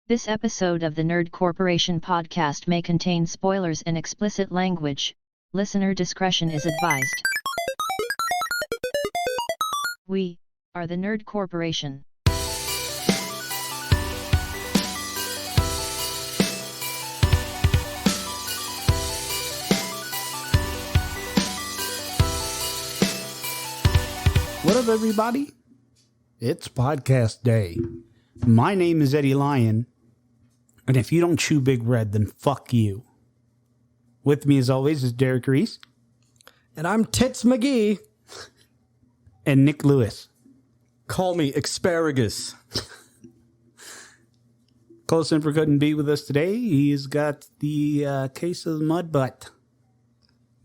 This episode of the Nerd Corporation podcast may contain spoilers and explicit language. Listener discretion is advised. We are the Nerd Corporation. What up, everybody? It's podcast day. My name is Eddie Lyon, and if you don't chew Big Red, then fuck you. With me, as always, is Derek Reese. And I'm Tits McGee. And Nick Lewis. Call me Asparagus. Cole Simper couldn't be with us today. He's got the case of the mud butt.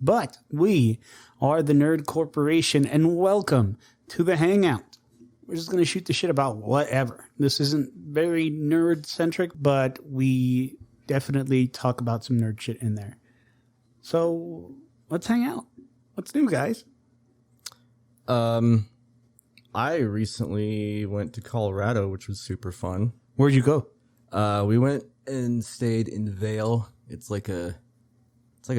But we are the Nerd Corporation, and welcome to the Hangout. We're just going to shoot the shit about whatever. This isn't very nerd-centric, but we definitely talk about some nerd shit in there. So, let's hang out. What's new, guys? I recently went to Colorado, which was super fun. Where'd you go? We went and stayed in Vail. It's like a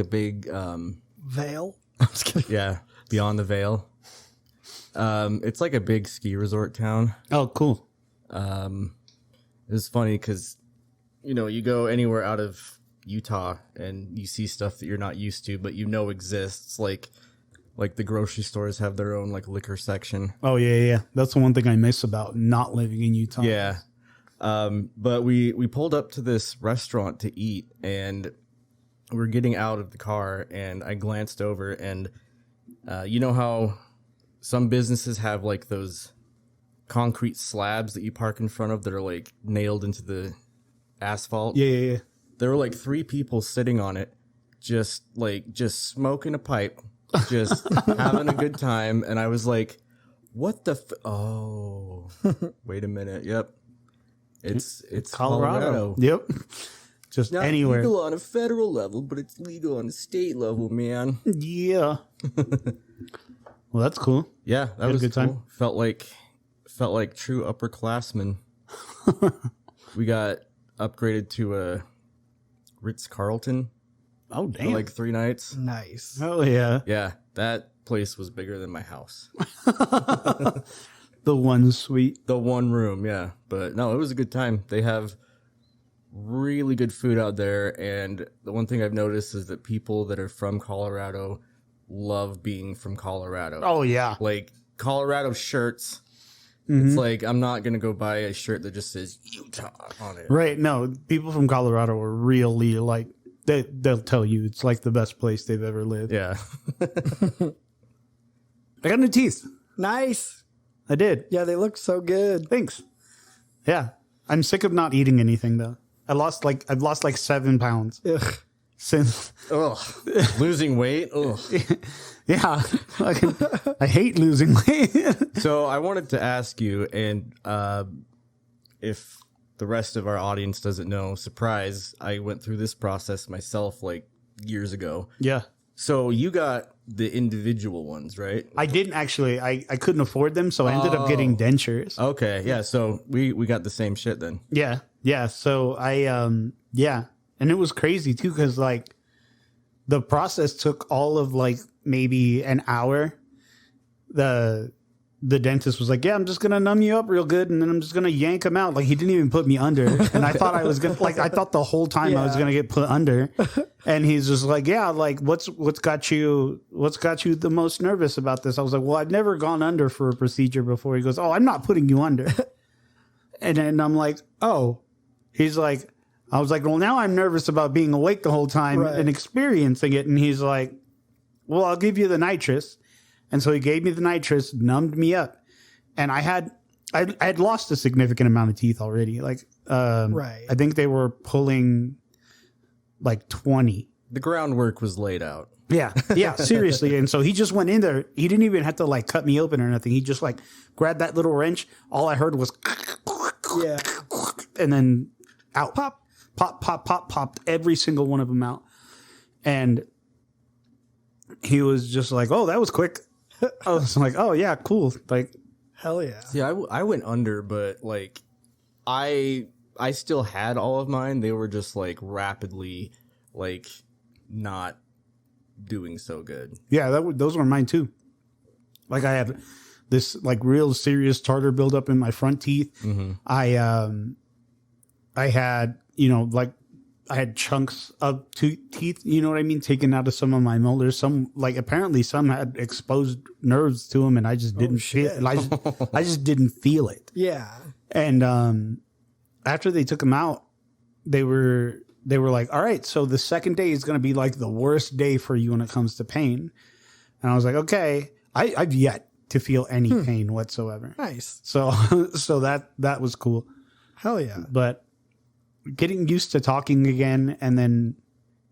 big, Vail? I'm just kidding. Yeah, beyond the Vail. It's like a big ski resort town. Oh, cool. It was funny because, you go anywhere out of Utah and you see stuff that you're not used to, but exists. Like the grocery stores have their own like liquor section. Oh, yeah. That's the one thing I miss about not living in Utah. Yeah. But we pulled up to this restaurant to eat, and we're getting out of the car, and I glanced over, and you know how some businesses have like those concrete slabs that you park in front of that are like nailed into the asphalt? Yeah. There were like 3 people sitting on it, just smoking a pipe, just having a good time. And I was like, what the oh, wait a minute. Yep. It's Colorado. Yep. Just Not anywhere. legal on a federal level, but it's legal on a state level, man. Yeah. Well, that's cool. Yeah, that was a good cool. time. Felt like true upperclassmen. We got upgraded to a Ritz-Carlton Oh, for damn. like 3 nights. Nice. Oh, yeah. Yeah, that place was bigger than my house. The one suite. The one room, yeah. But no, it was a good time. They have really good food out there, and the one thing I've noticed is that people that are from Colorado love being from Colorado. Oh, yeah. Like Colorado shirts. It's like, I'm not going to go buy a shirt that just says Utah on it. Right. No, people from Colorado are really like, they'll tell you it's like the best place they've ever lived. Yeah. I got new teeth. Nice. I did. Yeah, they look so good. Thanks. Yeah. I'm sick of not eating anything, though. I've lost like 7 pounds Ugh. since. Ugh. Losing weight. Ugh. Yeah. I hate losing weight. So I wanted to ask you, and if the rest of our audience doesn't know, surprise, I went through this process myself like years ago. Yeah. So you got the individual ones, right? I didn't actually. I couldn't afford them, so I ended up getting dentures. Okay, yeah. So we got the same shit then. Yeah. So yeah. And it was crazy too, because like the process took all of like maybe an hour. The dentist was like, yeah, I'm just going to numb you up real good, and then I'm just going to yank him out. Like, he didn't even put me under. And I thought I was going to, like, I thought the whole time I was going to get put under. And he's just like, yeah, like, what's got you the most nervous about this? I was like, well, I've never gone under for a procedure before. He goes, oh, I'm not putting you under. And then I'm like, oh. He's like, I was like, well, now I'm nervous about being awake the whole time and experiencing it. And he's like, well, I'll give you the nitrous. And so he gave me the nitrous, numbed me up. And I had lost a significant amount of teeth already. Like, I think they were pulling like 20. The groundwork was laid out. Yeah, seriously. And so he just went in there. He didn't even have to like cut me open or nothing. He just like grabbed that little wrench. All I heard was, Yeah. and then out, popped every single one of them out. And he was just like, oh, that was quick. I was like, oh yeah, cool. Like, Hell yeah. See, I went under, but like I I still had all of mine. They were just like rapidly, like not doing so good. Yeah, those were mine too. Like I had this like real serious tartar buildup in my front teeth. Mm-hmm. I had, like I had chunks of teeth, you know what I mean, taken out of some of my molars. Some like apparently some had exposed nerves to them, and I just didn't feel. I just didn't feel it. Yeah. And after they took them out, they were like, all right, so the second day is going to be like the worst day for you when it comes to pain. And I was like, okay, I've yet to feel any pain whatsoever. Nice. So that was cool. Hell yeah. But getting used to talking again and then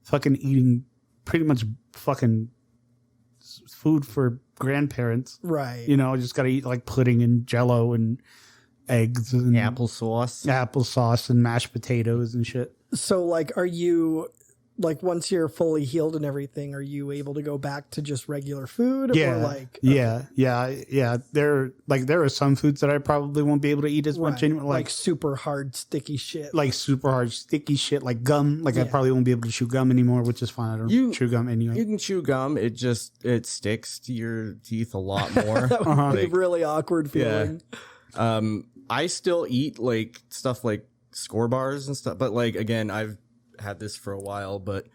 fucking eating pretty much fucking food for grandparents. Right. Just got to eat like pudding and jello and eggs and applesauce and mashed potatoes and shit. So like, are you like, once you're fully healed and everything, are you able to go back to just regular food? Yeah. Or like, Yeah. There are some foods that I probably won't be able to eat as much anymore. Like super hard, sticky shit. Like super hard, sticky shit, like gum. Like I probably won't be able to chew gum anymore, which is fine. I don't chew gum anyway. You can chew gum. It sticks to your teeth a lot more. That would be a really awkward feeling. Yeah. I still eat like stuff like Score bars and stuff, but like again, I've had this for a while, but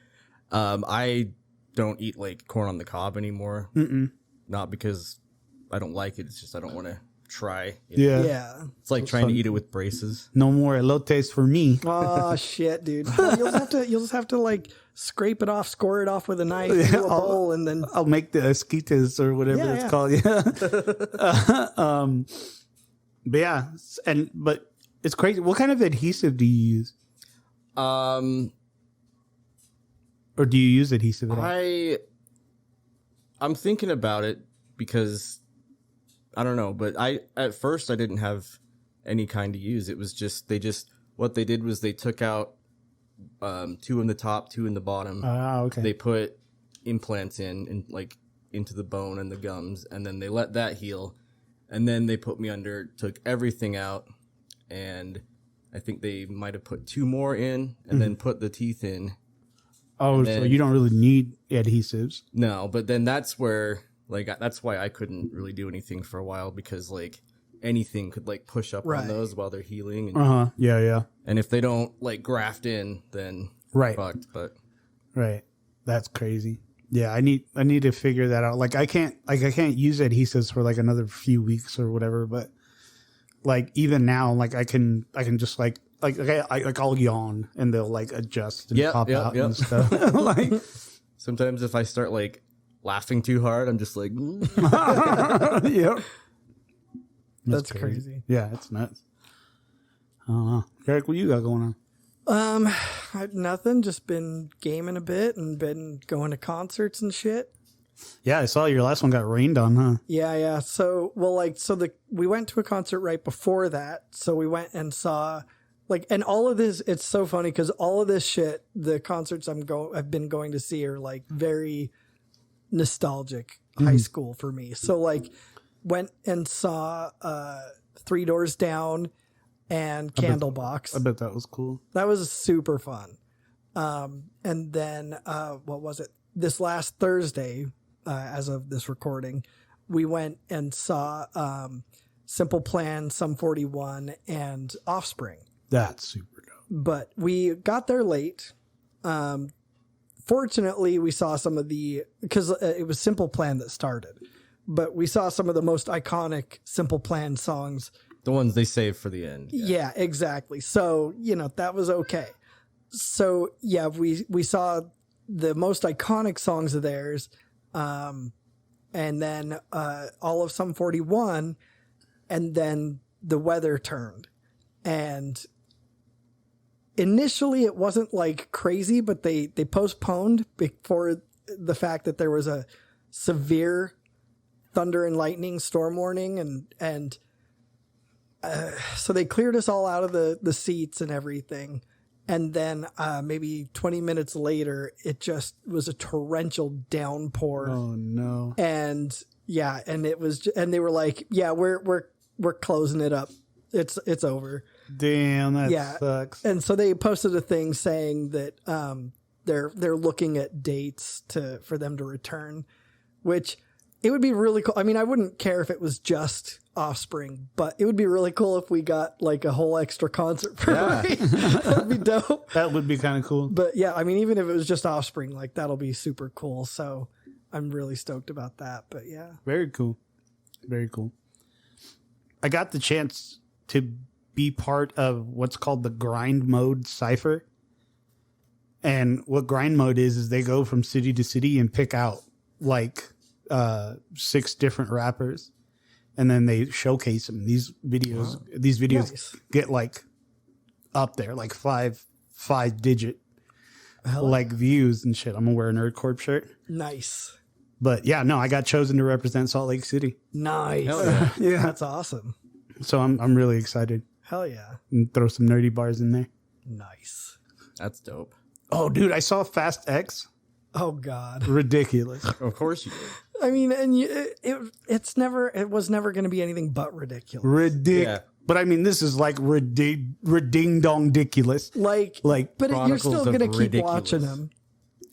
I don't eat like corn on the cob anymore. Not because I don't like it, it's just I don't want to try it. Yeah. It's like trying to eat it with braces. No more elotes for me. Oh shit, dude. You'll just have to like scrape it off, score it off with a knife into a bowl, and then I'll make the esquites or whatever it's called. Yeah. But it's crazy. What kind of adhesive do you use? Or do you use adhesive at all? I'm thinking about it because I don't know, but at first I didn't have any kind to use. It was just what they did was they took out 2 in the top, 2 in the bottom. Okay. They put implants in like into the bone and the gums, and then they let that heal, and then they put me under, took everything out, and I think they might have put 2 more in, and then put the teeth in. Oh, so you don't really need adhesives. No, but then that's where, like, that's why I couldn't really do anything for a while, because, like, anything could, like, push up on those while they're healing. And, Yeah. And if they don't, like, graft in, then fucked, but. Right. That's crazy. Yeah, I need to figure that out. Like, I can't use adhesives for, like, another few weeks or whatever, but, like, even now, like, I can just, like I'll yawn and they'll like adjust and pop out and stuff. Like sometimes if I start like laughing too hard, I'm just like, yep. That's crazy. Yeah, it's nuts. I don't know. Eric, what you got going on? Nothing. Just been gaming a bit and been going to concerts and shit. Yeah, I saw your last one got rained on, huh? Yeah. So, we went to a concert right before that. So we went and saw. Like, and all of this, it's so funny because all of this shit, the concerts I've been going to see are like very nostalgic high school for me. So like went and saw 3 Doors Down and Candlebox. I bet that was cool. That was super fun. And then what was it? This last Thursday, as of this recording, we went and saw Simple Plan, Sum 41, and Offspring. That's super dope. But we got there late. Fortunately, we saw some of because it was Simple Plan that started, but we saw some of the most iconic Simple Plan songs. The ones they saved for the end. Yeah, exactly. So, that was okay. So, yeah, we saw the most iconic songs of theirs. And then all of Sum 41, and then the weather turned. And initially it wasn't like crazy, but they postponed before the fact that there was a severe thunder and lightning storm warning, and so they cleared us all out of the seats and everything. And then maybe 20 minutes later, it just was a torrential downpour. Oh no! And yeah, and it was, and they were like, "Yeah, we're closing it up. It's over." Damn, that Yeah. sucks. And so they posted a thing saying that they're looking at dates for them to return, which it would be really cool. I mean, I wouldn't care if it was just Offspring, but it would be really cool if we got like a whole extra concert for free. That'd be dope. That would be kind of cool. But yeah, I mean, even if it was just Offspring, like that'll be super cool. So I'm really stoked about that. But yeah. Very cool. Very cool. I got the chance to be part of what's called the grind mode cipher. And what grind mode is they go from city to city and pick out like 6 different rappers, and then they showcase them. These videos Nice. get like up there, like five digit Hell like views and shit. I'm gonna wear a Nerd Corp shirt. Nice. But yeah, no, I got chosen to represent Salt Lake City. Nice. Hell yeah. Yeah. That's awesome. So I'm really excited. Hell yeah. And throw some nerdy bars in there. Nice. That's dope. Oh, dude, I saw Fast X. Oh God. Ridiculous. Of course you did. I mean, and it was never going to be anything but ridiculous. Yeah. But I mean, this is like reding dong ridiculous. Like, but you're still Chronicles of going to keep Ridiculous. watching them.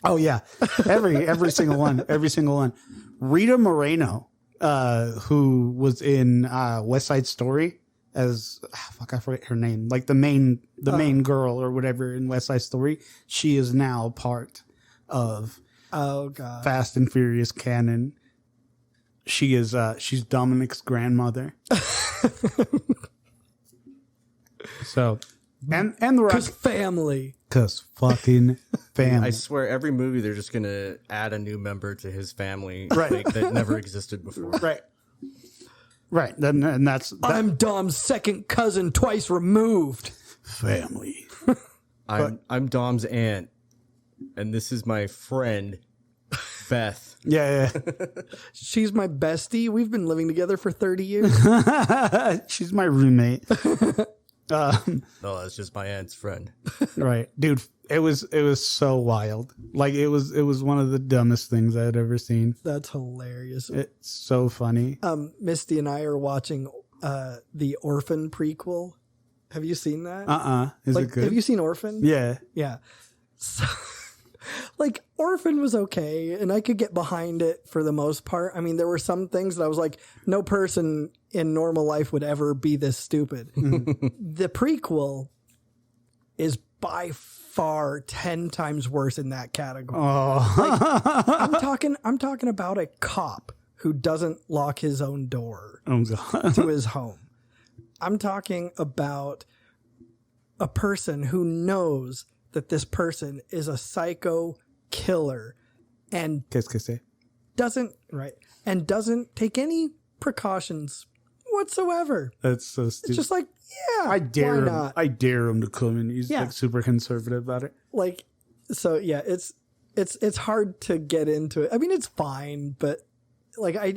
Oh yeah, every single one, every single one. Rita Moreno, who was in West Side Story as I forget her name, like the main girl or whatever in West Side Story. She is now part of Oh God. Fast and Furious canon. She is she's Dominic's grandmother. So and the Cause Rock, family. cause fucking family. I swear, every movie they're just gonna add a new member to his family, Right. like, that never existed before. Right. Then and that's that I'm Dom's second cousin, twice removed. family. I'm Dom's aunt, and this is my friend, Beth. Yeah. She's my bestie. We've been living together for 30 years. She's my roommate. No, that's just my aunt's friend. Right. Dude, it was so wild. Like it was one of the dumbest things I had ever seen. That's hilarious. It's so funny. Misty and I are watching the Orphan prequel. Have you seen that? Is Like, it good? have you seen Orphan? Yeah. Yeah. So, like, Orphan was okay, and I could get behind it for the most part. I mean, there were some things that I was like, no person in normal life would ever be this stupid. The prequel is by far 10 times worse in that category. Oh. I'm talking about a cop who doesn't lock his own door Oh god. to his home. I'm talking about a person who knows that this person is a psycho killer and Qu'est-ce doesn't doesn't take any precautions whatsoever. That's so stupid. It's just like, yeah, I dare why him. not? I dare him to come in. He's Yeah. like super conservative about it. Like, so yeah, it's hard to get into it. I mean, it's fine, but like I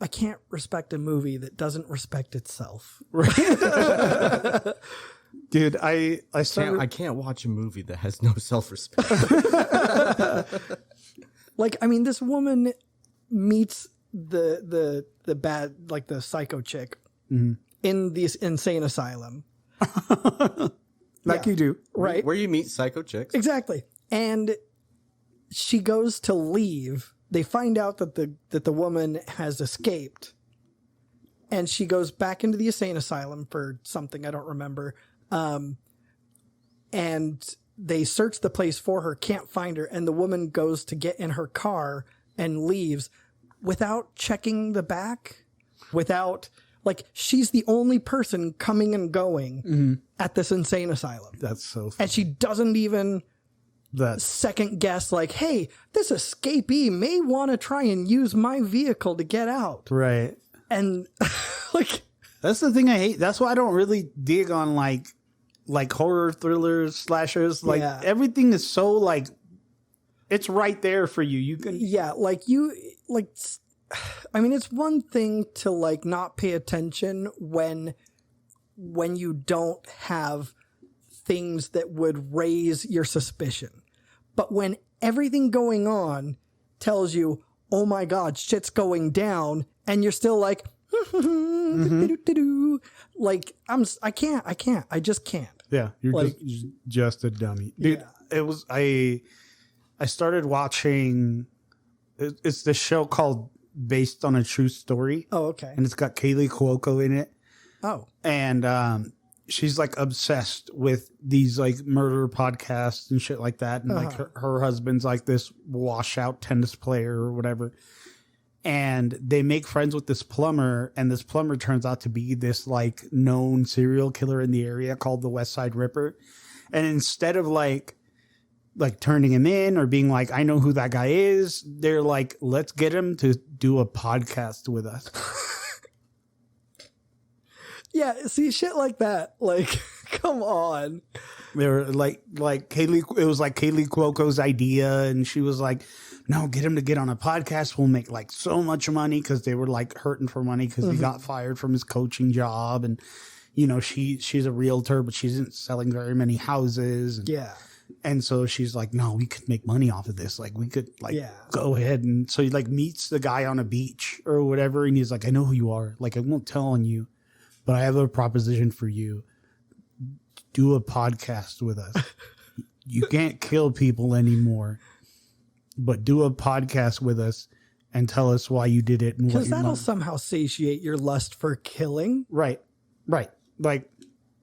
can't respect a movie that doesn't respect itself. Dude, I started I can't watch a movie that has no self-respect. Like, I mean, this woman meets the bad, like the psycho chick in this insane asylum. like you do. Right. Where you meet psycho chicks. Exactly. And she goes to leave. They find out that the woman has escaped. And she goes back into the insane asylum for something I don't remember. And they search the place for her, can't find her, and the woman goes to get in her car and leaves without checking the back, without, like, she's the only person coming and going at this insane asylum. That's so funny. And she doesn't even That's second guess, like, hey, this escapee may want to try and use my vehicle to get out. right. And like, That's the thing I hate. That's why I don't really dig on like horror thrillers, slashers. Like Yeah. everything is so like it's right there for you. You can yeah, like I mean, it's one thing to like not pay attention when you don't have things that would raise your suspicion. But when everything going on tells you, oh my God, shit's going down, and you're still like, Like I just can't. Yeah, you're Like- just a dummy, dude. Yeah. It was I started watching. It's the show called Based on a True Story, Oh, okay. and it's got Kaylee Cuoco in it, Oh, and she's like obsessed with these like murder podcasts and shit like that, and like her husband's like this washout tennis player or whatever. And they make friends with this plumber, and this plumber turns out to be this like known serial killer in the area called the West Side Ripper. And instead of like turning him in or being like, I know who that guy is, they're like, let's get him to do a podcast with us. yeah. See, shit like that. Like, come on. They were like Kaylee, it was like Kaylee Cuoco's idea, and she was like, no, get him to get on a podcast. We'll make like so much money, because they were like hurting for money because he got fired from his coaching job. And, you know, she's a realtor, but she isn't selling very many houses. And, Yeah. and so she's like, no, we could make money off of this. Like we could like go ahead. And so he like meets the guy on a beach or whatever. And he's like, I know who you are. Like, I won't tell on you, but I have a proposition for you. Do a podcast with us. You can't kill people anymore, but do a podcast with us and tell us why you did it. And what Because you that'll want. somehow satiate your lust for killing. Right. Like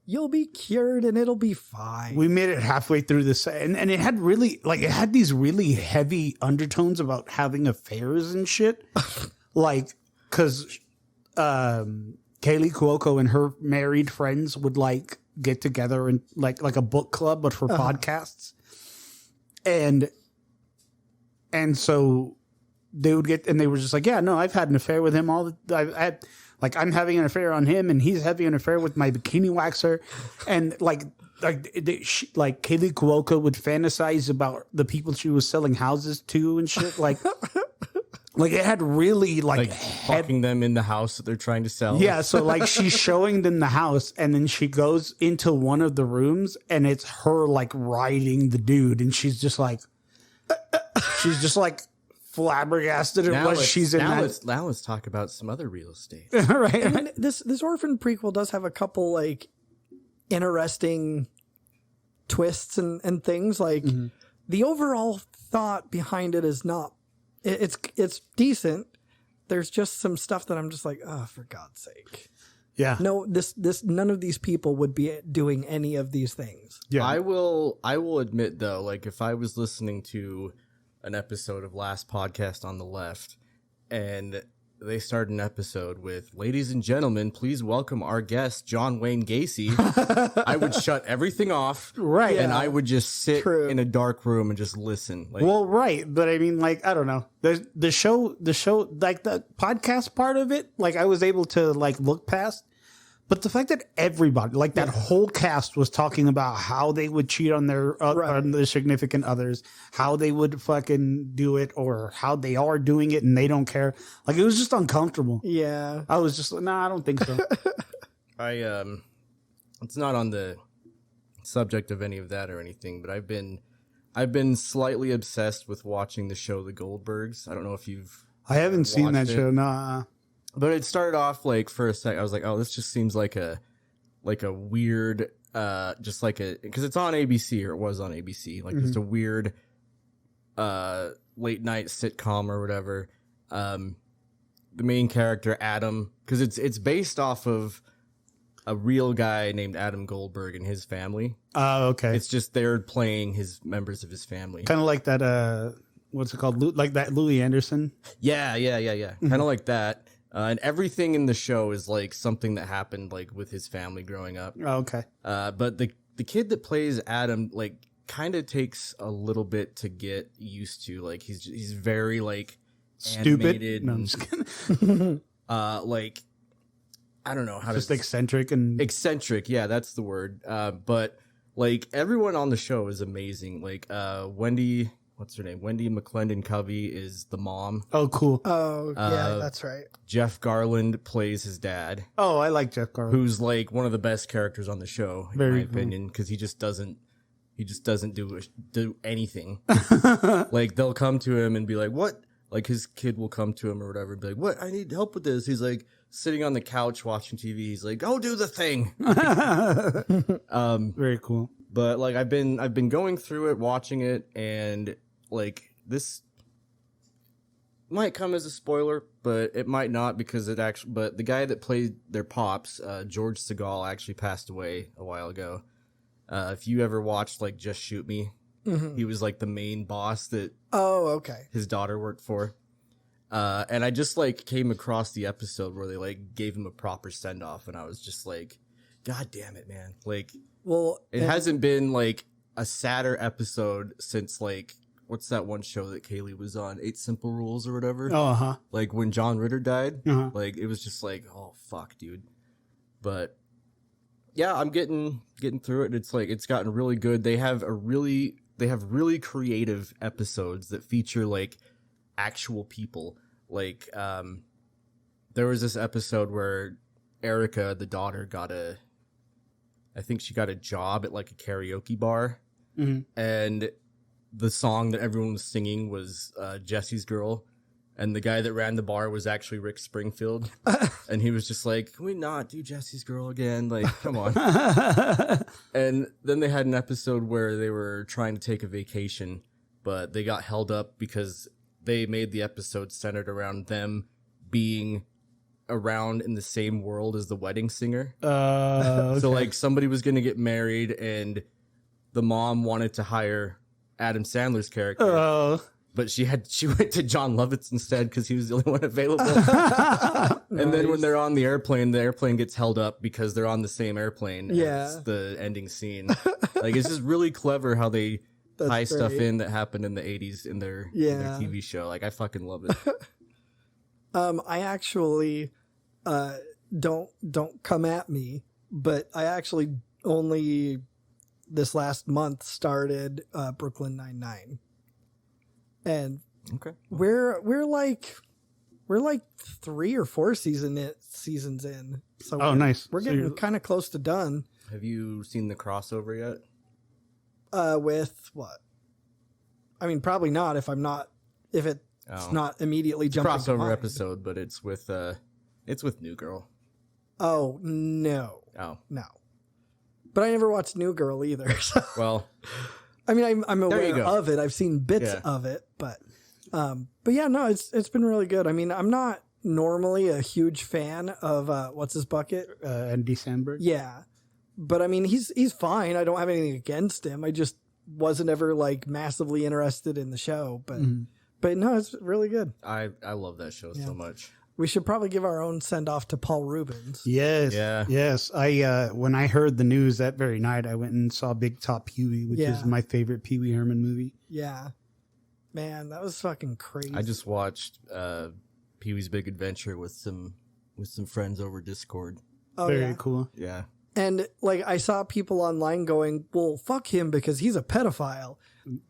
You'll be cured and it'll be fine. we made it halfway through this, and it had really like it had these really heavy undertones about having affairs and shit. Like, because Kaylee Cuoco and her married friends would like get together and like a book club, but for podcasts. And so they would get, and they were just like, yeah, no, I've had an affair with him I'm having an affair on him, and he's having an affair with my bikini waxer. And like Kaylee Cuoco would fantasize about the people she was selling houses to and shit. Like it had really Like fucking them in the house that they're trying to sell. yeah, so like she's showing them the house, and then she goes into one of the rooms, and it's her like riding the dude, and she's just like flabbergasted at what she's in. Now let's talk about some other real estate. Right. And this Orphan prequel does have a couple like interesting twists and things. Like the overall thought behind it is not. It's decent. There's just some stuff that I'm just like, oh, for God's sake. Yeah. No, this none of these people would be doing any of these things. Yeah. I will admit though, like if I was listening to an episode of Last Podcast on the Left and they start an episode with, ladies and gentlemen, please welcome our guest, John Wayne Gacy, I would shut everything off. Right. And I would just sit True. in a dark room and just listen. Like, Well, right, but I mean, like, I don't know. The show, like the podcast part of it, like I was able to like look past. But the fact that everybody, like that whole cast, was talking about how they would cheat on their on their significant others, how they would fucking do it, or how they are doing it and they don't care. Like it was just uncomfortable. Yeah. I was just like, nah, I don't think so. it's not on the subject of any of that or anything, but I've been slightly obsessed with watching the show The Goldbergs. I don't know if you've I haven't seen that watched it. show. Nah. But it started off like for a sec. I was like, oh, this just seems like a weird, just like because it's on ABC, or it was on ABC, like just a weird, late night sitcom or whatever. The main character, Adam, because it's based off of a real guy named Adam Goldberg and his family. Oh, okay. It's just they're playing his members of his family. Kind of like that. What's it called? Like that Louis Anderson. Yeah. Kind of like that. And everything in the show is like something that happened like with his family growing up. Oh, okay. But the kid that plays Adam like kind of takes a little bit to get used to. Like he's very like Stupid. animated No, I'm and, just kidding. like I don't know how Just to eccentric and eccentric. Yeah, that's the word. But like everyone on the show is amazing. Like Wendy. What's her name? Wendy McClendon Covey is the mom. oh, cool. Oh, yeah, that's right. Jeff Garland plays his dad, Oh, I like Jeff Garland. who's like one of the best characters on the show, in Very my cool. opinion, because he just doesn't do anything. Like they'll come to him and be like, "What?" Like his kid will come to him or whatever, and be like, "What? I need help with this." He's like, sitting on the couch watching TV. He's like, "Go do the thing." Very cool. But like I've been going through it, watching it, and like this might come as a spoiler, but it might not because it actually. But the guy that played their pops, George Segal, actually passed away a while ago. If you ever watched like Just Shoot Me, he was like the main boss that his daughter worked for. And I just like came across the episode where they like gave him a proper send off, and I was just like, God damn it, man! Like, well, it hasn't been like a sadder episode since like what's that one show that Kaylee was on, 8 Simple Rules or whatever. Like when John Ritter died, like it was just like, oh fuck, dude. But yeah, I'm getting through it. It's like it's gotten really good. They have really creative episodes that feature like actual people. Like there was this episode where Erica, the daughter, I think she got a job at like a karaoke bar, and the song that everyone was singing was Jesse's Girl, and the guy that ran the bar was actually Rick Springfield. And he was just like, can we not do Jesse's Girl again? Like, come on. And then they had an episode where they were trying to take a vacation, but they got held up because they made the episode centered around them being around in the same world as the wedding singer. Okay. So like somebody was going to get married and the mom wanted to hire Adam Sandler's character. But she went to John Lovitz instead because he was the only one available. And then when they're on the airplane gets held up because they're on the same airplane as the ending scene. Like it's just really clever how they tie stuff in that happened in the 80s in their TV show. Like I fucking love it. I actually don't come at me, but I actually only this last month started Brooklyn Nine-Nine. And we're like 3 or 4 seasons in. So nice. We're getting kind of close to done. Have you seen the crossover yet? With what? I mean, probably not if it's not immediately jumping to crossover mind. episode, but it's with New Girl. Oh no. Oh no. But I never watched New Girl either. So. Well, I mean, I'm aware go. of it. I've seen bits of it, but yeah, no, it's been really good. I mean, I'm not normally a huge fan of what's his bucket, Andy Samberg. Yeah, but I mean, he's fine. I don't have anything against him. I just wasn't ever like massively interested in the show, but no, it's really good. I love that show so much. We should probably give our own send off to Paul Rubens. Yes. Yeah. Yes. I when I heard the news that very night, I went and saw Big Top Pee-wee, which is my favorite Pee Wee Herman movie. Yeah. Man, that was fucking crazy. I just watched Pee-wee's Big Adventure with some friends over Discord. Oh, very cool. Yeah. And like I saw people online going, "Well, fuck him because he's a pedophile."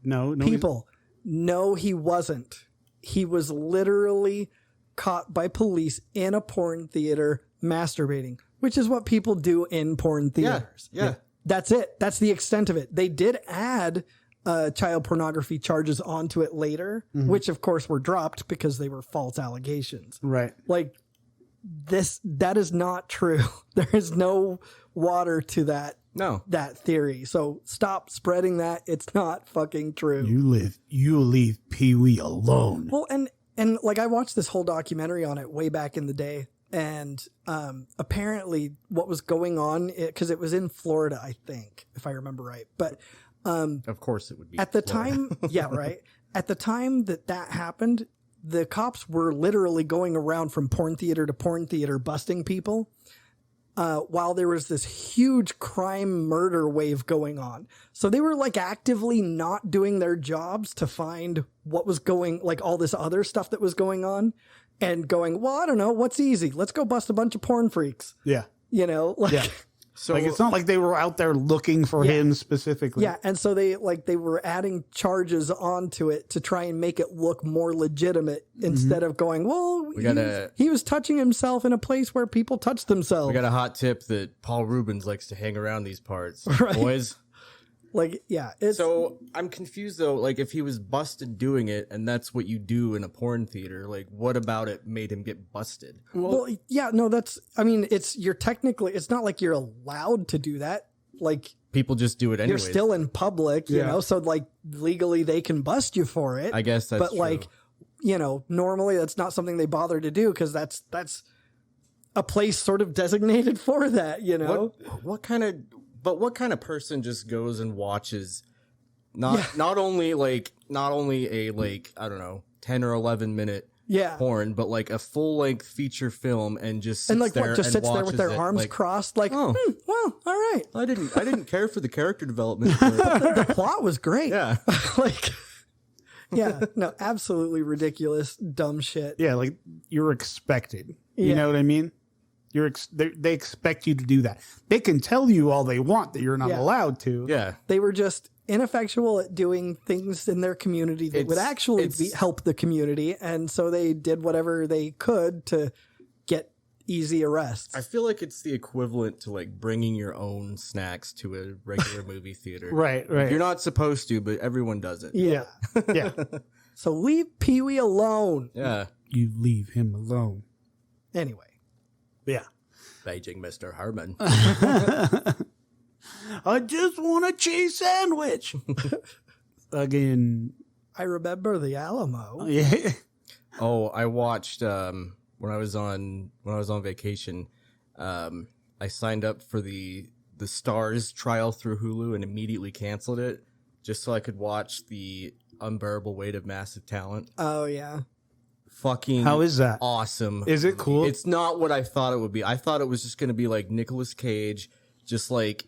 No. People, no, he wasn't. He was literally caught by police in a porn theater masturbating, which is what people do in porn theaters. Yeah. That's it. That's the extent of it. They did add child pornography charges onto it later, which of course were dropped because they were false allegations. Right. Like that is not true. There is no water to that theory. So stop spreading that. It's not fucking true. You leave Pee-wee alone. Well, and like I watched this whole documentary on it way back in the day, and apparently what was going on, because it was in Florida, I think, if I remember right. But of course it would be at the time, yeah, right. At the time that happened, the cops were literally going around from porn theater to porn theater busting people. While there was this huge crime murder wave going on. So they were like actively not doing their jobs to find what was going, like all this other stuff that was going on, and going, well, I don't know, what's easy? Let's go bust a bunch of porn freaks. Yeah. You know, like, yeah. So like it's not like they were out there looking for him specifically. Yeah, and so they were adding charges onto it to try and make it look more legitimate instead of going, well, he was touching himself in a place where people touch themselves. We got a hot tip that Paul Rubens likes to hang around these parts. Right. Boys, Like, yeah. It's, So I'm confused though. Like, if he was busted doing it, and that's what you do in a porn theater, like, what about it made him get busted? well, yeah, no, that's, I mean, you're technically, it's not like you're allowed to do that. Like, People just do it anyway. you're still in public, you Yeah. know, so like legally they can bust you for it. I guess that's but true. like, you know, normally that's not something they bother to do because that's a place sort of designated for that, you know? what kind of person just goes and watches not only a like, I don't know, 10 or 11 minute Yeah. porn, but like a full length feature film and just sits And like there what, just and sits there with watches their it, arms like, crossed, like, Oh. well, all right. I didn't care for the character development. But The plot was great. yeah. Like, yeah, no, absolutely ridiculous, dumb shit. Yeah, like you're expected. You Yeah. know what I mean? They expect you to do that. They can tell you all they want that you're not Yeah. allowed to. Yeah. They were just ineffectual at doing things in their community that would It's- actually it's- help the community, and so they did whatever they could to get easy arrests. I feel like it's the equivalent to like bringing your own snacks to a regular movie theater. Right, right. You're not supposed to, but everyone does it. Yeah. Yeah. So leave Pee-wee alone. Yeah. You leave him alone. Anyway. Yeah. Paging Mr. Harmon. I just want a cheese sandwich. Again. I remember the Alamo. Yeah. Oh, I watched when I was on vacation. I signed up for the Stars trial through Hulu and immediately canceled it just so I could watch the Unbearable Weight of Massive Talent. Oh, yeah. Fucking How is that? awesome. Is it cool? It's not what I thought it would be. I thought it was just going to be like Nicolas Cage just like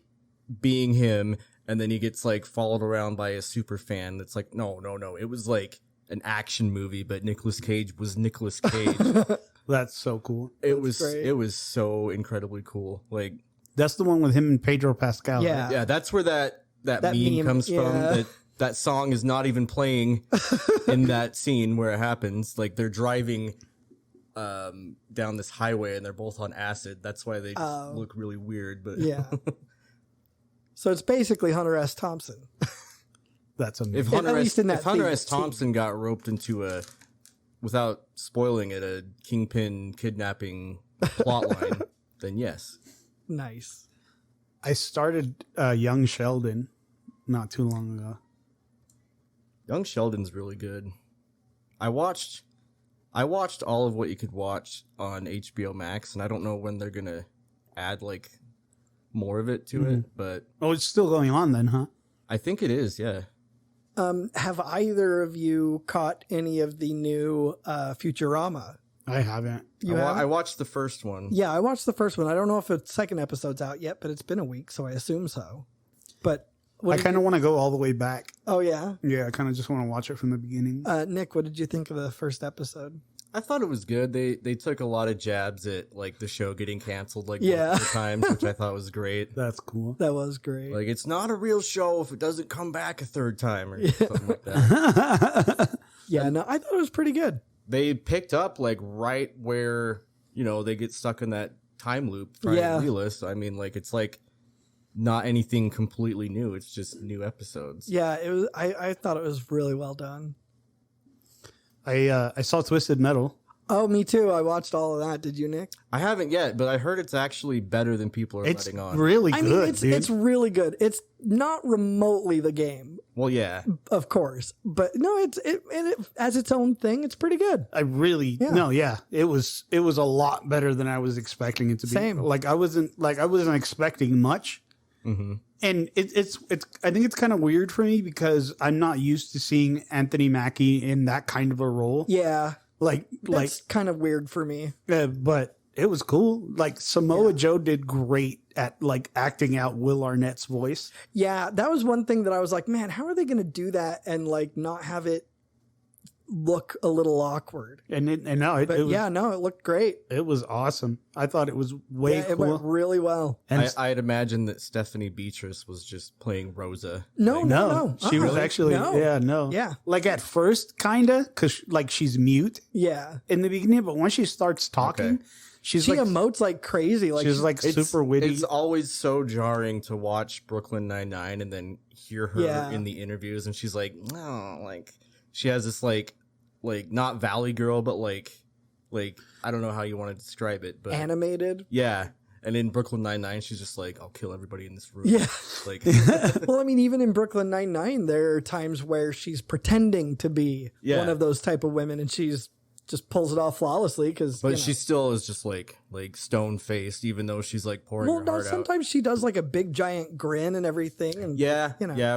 being him, and then he gets like followed around by a super fan that's like, no. It was like an action movie, but Nicolas Cage was Nicolas Cage. That's so cool. It was great. so incredibly cool. Like, That's the one with him and Pedro Pascal. Yeah. right? yeah, that's where that That meme meme, comes yeah. from. That song is not even playing in that scene where it happens. Like, they're driving down this highway and they're both on acid. That's why they just look really weird. But Yeah. So it's basically Hunter S. Thompson. That's amazing. if At Hunter, least in that if Hunter theme. S. Thompson got roped into without spoiling it, a kingpin kidnapping plotline, then yes. Nice. I started Young Sheldon not too long ago. Young Sheldon's really good. I watched all of what you could watch on HBO Max, and I don't know when they're gonna add like more of it to it, but Oh, it's still going on then, huh? I think it is. Yeah. Have either of you caught any of the new Futurama? I haven't. You I have? watched the first one. Yeah, I watched the first one. I don't know if the second episode's out yet, but it's been a week, so I assume so. But I kind of want to go all the way back. oh yeah, Yeah, I kind of just want to watch it from the beginning. Nick, what did you think of the first episode? I thought it was good. They took a lot of jabs at like the show getting canceled like Yeah. multiple times, which I thought was great. That's cool. That was great. Like, it's not a real show if it doesn't come back a third time or something like that. Yeah, no, I thought it was pretty good. They picked up like right where, you know, they get stuck in that time loop trying Yeah. to reel us. I mean, like, it's like not anything completely new. It's just new episodes. Yeah, it was. I thought it was really well done. I saw Twisted Metal. Oh, me too. I watched all of that. Did you, Nick? I haven't yet, but I heard it's actually better than people are It's letting on. really I good, mean, dude. it's really good. It's not remotely the game, Well, yeah. of course, but no, it has its own thing. It's pretty good. I really it was a lot better than I was expecting it to be. Same. Like I wasn't expecting much. Mm-hmm. And it's I think it's kind of weird for me because I'm not used to seeing Anthony Mackie in that kind of a role. Yeah, Like kind of weird for me. but it was cool. Like Samoa Joe did great at like acting out Will Arnett's voice. Yeah, that was one thing that I was like, man, how are they going to do that and like not have it look a little awkward? It It looked great. it was awesome. I thought it was way Yeah, it cool. went really well. And I'd imagine that Stephanie Beatrice was just playing Rosa. No, no, she was Uh-uh. actually No. yeah. Yeah. Like at first, kinda, because like she's mute Yeah. in the beginning, but once she starts talking, Okay. She's she like, emotes like crazy. Like she's like super witty. It's always so jarring to watch Brooklyn Nine-Nine and then hear her in the interviews, and she's like, no, like she has this like not Valley Girl, but like I don't know how you want to describe it, but animated. Yeah. And in Brooklyn Nine-Nine, she's just like, I'll kill everybody in this room. Yeah. Like, well, I mean, even in Brooklyn Nine-Nine, there are times where she's pretending to be one of those type of women, and she's just pulls it off flawlessly. But she still is just like stone faced, even though she's like pouring her heart sometimes she does like a big giant grin and everything. And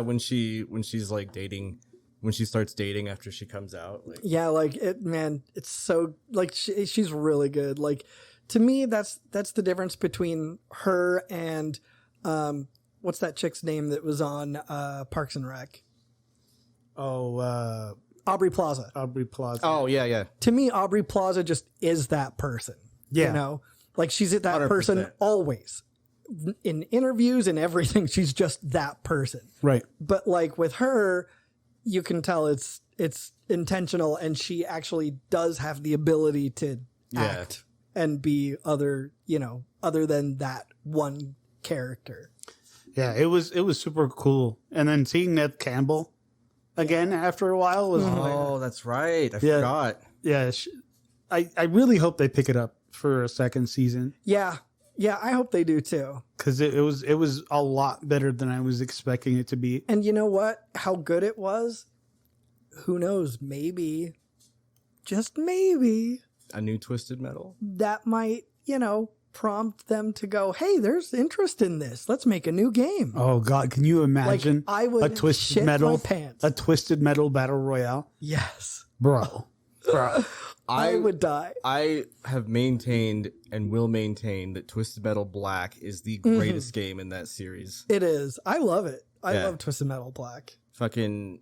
when she's like dating. When she starts dating after she comes out, like it's so like she's really good. Like to me, that's the difference between her and what's that chick's name that was on Parks and Rec? Aubrey Plaza. Aubrey Plaza. Oh yeah. To me, Aubrey Plaza just is that person. Yeah, you know, like she's that 100%. person always in interviews and everything. She's just that person, right? But like with her, you can tell it's intentional, and she actually does have the ability to act and be other than that one character. Yeah, it was super cool. And then seeing Neve Campbell again after a while was that's right. I forgot. Yeah, I really hope they pick it up for a second season. Yeah, I hope they do too. Because it was a lot better than I was expecting it to be. And you know what? How good it was? Who knows? Maybe, just maybe, a new Twisted Metal that might, prompt them to go, hey, there's interest in this. Let's make a new game. Oh God, can you imagine I would a Twisted Metal, my pants. a Twisted Metal battle royale? Yes, bro. I would die. I have maintained and will maintain that Twisted Metal Black is the greatest game in that series. It is. I love it. I love Twisted Metal Black. Fucking,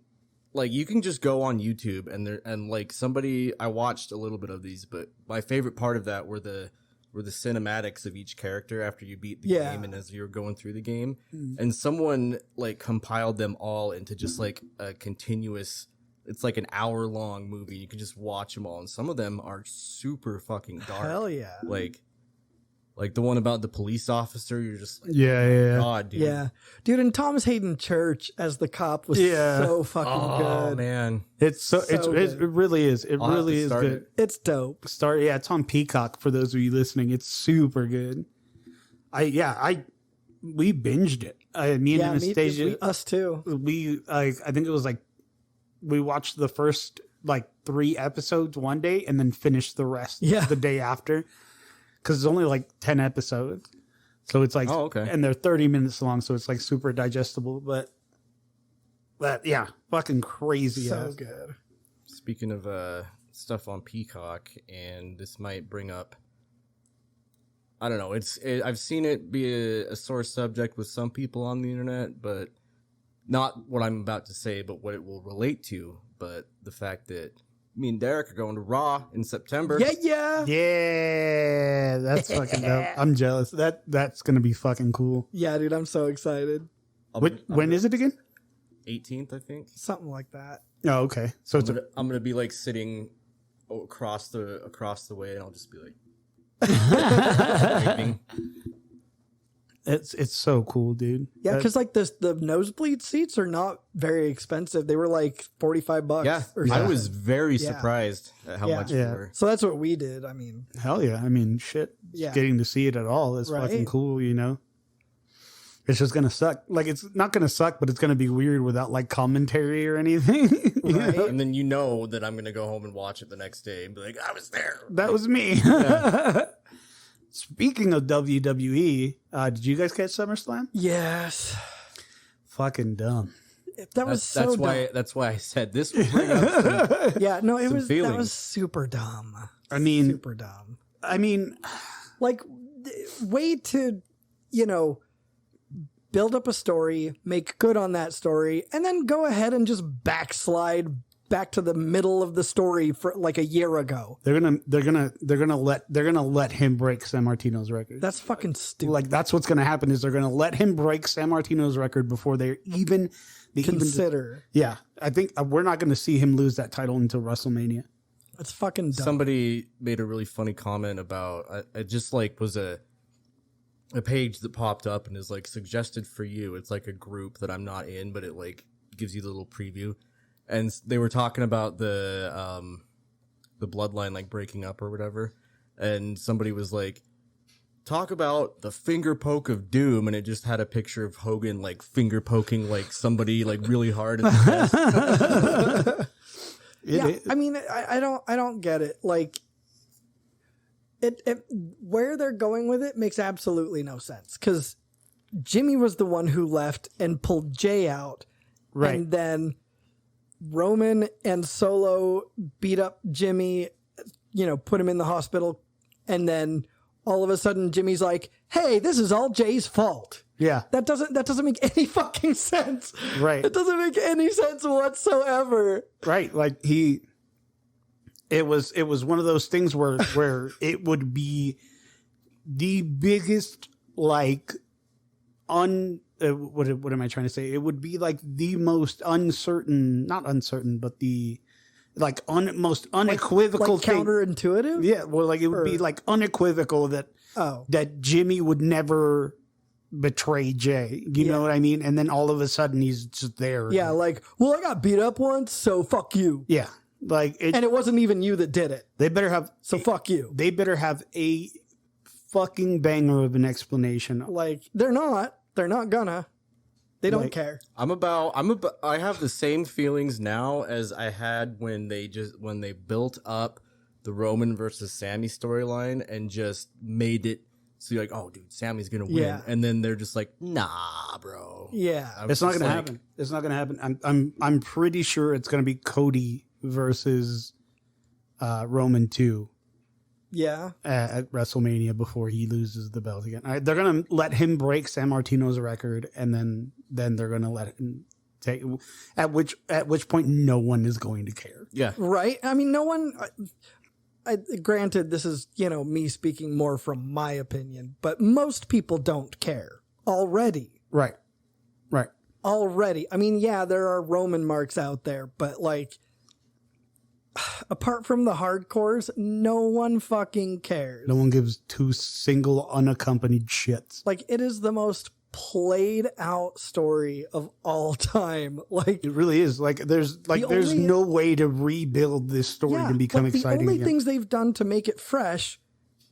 like, you can just go on YouTube and like somebody, I watched a little bit of these, but my favorite part of that were the cinematics of each character after you beat the game and as you were going through the game. And someone like compiled them all into just like a continuous, it's like an hour-long movie. You can just watch them all, and some of them are super fucking dark. Hell yeah! Like the one about the police officer. You're just like, yeah. God, dude. Yeah, dude. And Thomas Hayden Church as the cop was so fucking good. Oh man, it really is. It really is good. It's dope. It's on Peacock for those of you listening. It's super good. We binged it. Me and Anastasia, us too. I think it was like we watched the first like 3 episodes one day and then finished the rest the day after, because it's only like 10 episodes, so it's like and they're 30 minutes long, so it's like super digestible. But fucking crazy. So good. Speaking of stuff on Peacock, and this might bring up, I don't know, I've seen it be a sore subject with some people on the internet, but not what I'm about to say, but what it will relate to. But the fact that me and Derek are going to Raw in September. Yeah. That's fucking dope. I'm jealous. That's gonna be fucking cool. Yeah, dude, I'm so excited. When is it again? 18th, I think. Something like that. Oh, okay. So I'm gonna be like sitting across the way, and I'll just be like. Waiting. It's so cool, dude. Yeah, because like the nosebleed seats are not very expensive. They were like $45. Yeah, I was very surprised at how much they were. So that's what we did. I mean, hell yeah. I mean, shit. Yeah. Getting to see it at all is fucking cool, you know? It's just going to suck. Like, it's not going to suck, but it's going to be weird without like commentary or anything. Right. And then you know that I'm going to go home and watch it the next day and be like, I was there. That was me. Yeah. Speaking of WWE, did you guys catch SummerSlam? Yes. Fucking dumb. That was so dumb. That's why I said this would bring up that was super dumb. I mean, super dumb. I mean, like, way to, build up a story, make good on that story, and then go ahead and just backslide back to the middle of the story for like a year ago. They're gonna let him break San Martino's record. That's fucking stupid. Like, that's what's gonna happen is they're gonna let him break San Martino's record before they consider. Yeah, I think we're not gonna see him lose that title until WrestleMania. It's fucking dumb. Somebody made a really funny comment about it just like was a page that popped up and is like suggested for you. It's like a group that I'm not in, but it like gives you the little preview. And they were talking about the bloodline like breaking up or whatever. And somebody was like, talk about the finger poke of doom, and it just had a picture of Hogan like finger poking like somebody like really hard at the chest. I mean, I don't get it. Like, it where they're going with it makes absolutely no sense, because Jimmy was the one who left and pulled Jay out, Right. And then Roman and Solo beat up Jimmy, put him in the hospital, and then all of a sudden Jimmy's like, "Hey, this is all Jay's fault." Yeah. That doesn't make any fucking sense. Right. It doesn't make any sense whatsoever. Right. Like it was one of those things where it would be the biggest, like, what am I trying to say? It would be like the most uncertain, not uncertain, but the like most unequivocal like thing. counterintuitive. Yeah. Well, like it would be like unequivocal that Jimmy would never betray Jay. You know what I mean? And then all of a sudden he's just there. Yeah, like, well, I got beat up once, so fuck you. Yeah. Like And it wasn't even you that did it. they better have So fuck you. they better have a fucking banger of an explanation. Like, they're not gonna. They don't Like- care. I have the same feelings now as I had when they built up the Roman versus Sammy storyline and just made it so you're like, oh dude, Sammy's gonna win. Yeah. And then they're just like, nah, bro. Yeah. I was It's not just going to like- happen. It's not going to happen. I'm pretty sure it's going to be Cody versus Roman 2 Yeah. at WrestleMania before he loses the belt again. They're going to let him break San Martino's record, and then they're going to let him take. At which point, no one is going to care. Yeah. Right? I mean, no one. Granted, this is, me speaking more from my opinion, but most people don't care already. Right. Already. I mean, yeah, there are Roman marks out there, but like, apart from the hardcores, no one fucking cares. No one gives two single unaccompanied shits. Like, it is the most played out story of all time. Like, It really is. Like there's only- no way to rebuild this story to become like, exciting the only again. things they've done to make it fresh,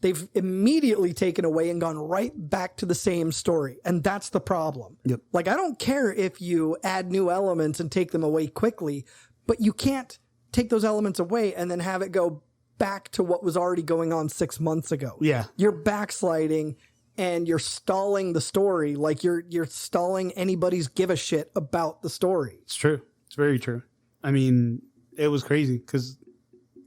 they've immediately taken away and gone right back to the same story. And that's the problem. Yep. Like, I don't care if you add new elements and take them away quickly, but you can't take those elements away and then have it go back to what was already going on 6 months ago. Yeah. You're backsliding and you're stalling the story. Like, you're stalling anybody's give a shit about the story. It's true. It's very true. I mean, it was crazy because,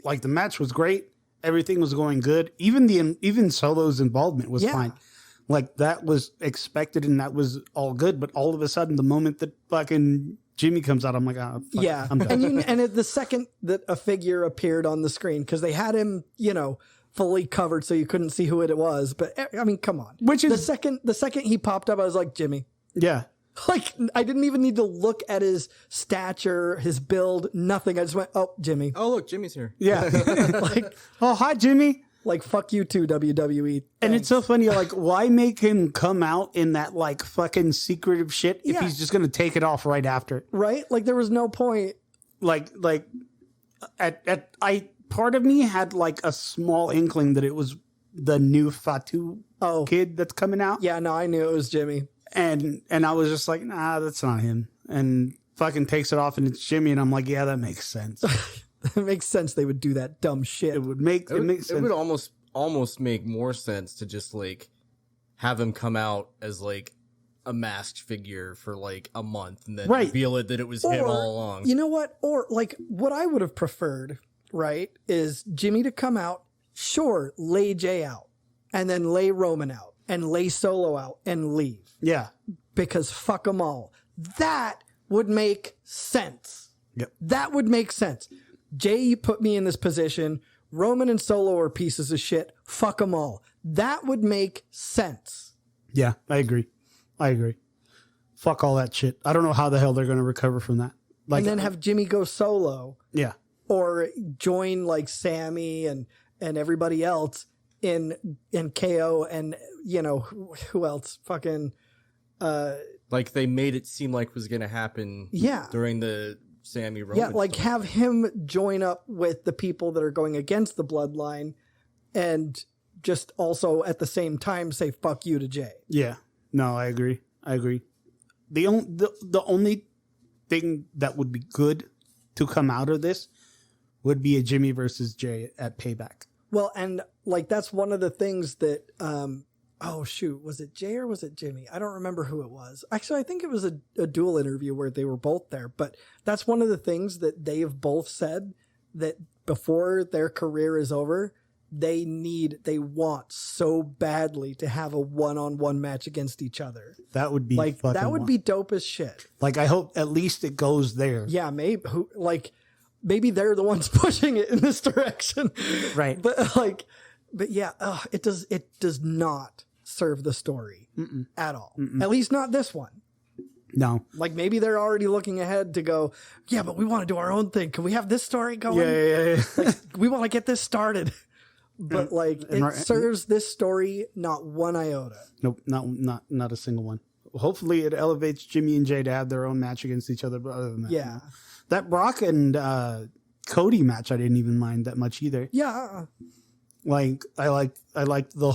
like, the match was great. Everything was going good. Even Solo's involvement was fine. Like, that was expected and that was all good. But all of a sudden, the moment that fucking Jimmy comes out, I'm like, oh, fuck, Yeah. I'm done. And the second that a figure appeared on the screen, because they had him, fully covered so you couldn't see who it was. But I mean, come on. Which is- the second he popped up, I was like, Jimmy. Yeah. Like, I didn't even need to look at his stature, his build, nothing. I just went, oh, Jimmy. Oh look, Jimmy's here. Yeah. Like, Oh, hi, Jimmy. like, fuck you too, WWE. And it's so funny, like, why make him come out in that, like, fucking secretive shit if Yeah. he's just going to take it off right after? Right? Like, there was no point. Part of me had, like, a small inkling that it was the new Fatu kid that's coming out. Yeah, no, I knew it was Jimmy. And I was just like, nah, that's not him. And fucking takes it off and it's Jimmy. And I'm like, yeah, that makes sense. It makes sense they would do that dumb shit. It makes It sense. would almost make more sense to just like have him come out as like a masked figure for like a month and then Right. reveal it that it was him all along. You know what? Or like what I would have preferred, right, is Jimmy to come out, sure, lay Jay out, and then lay Roman out, and lay Solo out, and leave. Yeah. Because fuck them all. That would make sense. Yep. That would make sense. Jay, you put me in this position. Roman and Solo are pieces of shit. Fuck them all. That would make sense. Yeah, I agree. Fuck all that shit. I don't know how the hell they're going to recover from that. Like, And then have Jimmy go solo. yeah. or join like Sammy and everybody else in KO and who else fucking like they made it seem like was going to happen during the Sammy Roman. Yeah, like story. have him join up with the people that are going against the bloodline and just also at the same time say fuck you to Jay. Yeah. No, I agree. The only thing that would be good to come out of this would be a Jimmy versus Jay at Payback. Well, and like that's one of the things that oh shoot, was it Jay or was it Jimmy? I don't remember who it was. Actually, I think it was a dual interview where they were both there, but that's one of the things that they've both said that before their career is over, they want so badly to have a one-on-one match against each other. That would be like that would be dope as shit. Like I hope at least it goes there. Yeah, maybe they're the ones pushing it in this direction. Right. But yeah, it does not serve the story at all. At least not this one. No. Like maybe they're already looking ahead to go, yeah, but we want to do our own thing. Can we have this story going? Yeah. Like, we want to get this started. But it serves this story not one iota. Nope, not a single one. Hopefully it elevates Jimmy and Jay to have their own match against each other, but other than that. Yeah. That Brock and Cody match I didn't even mind that much either. Yeah. Like I liked the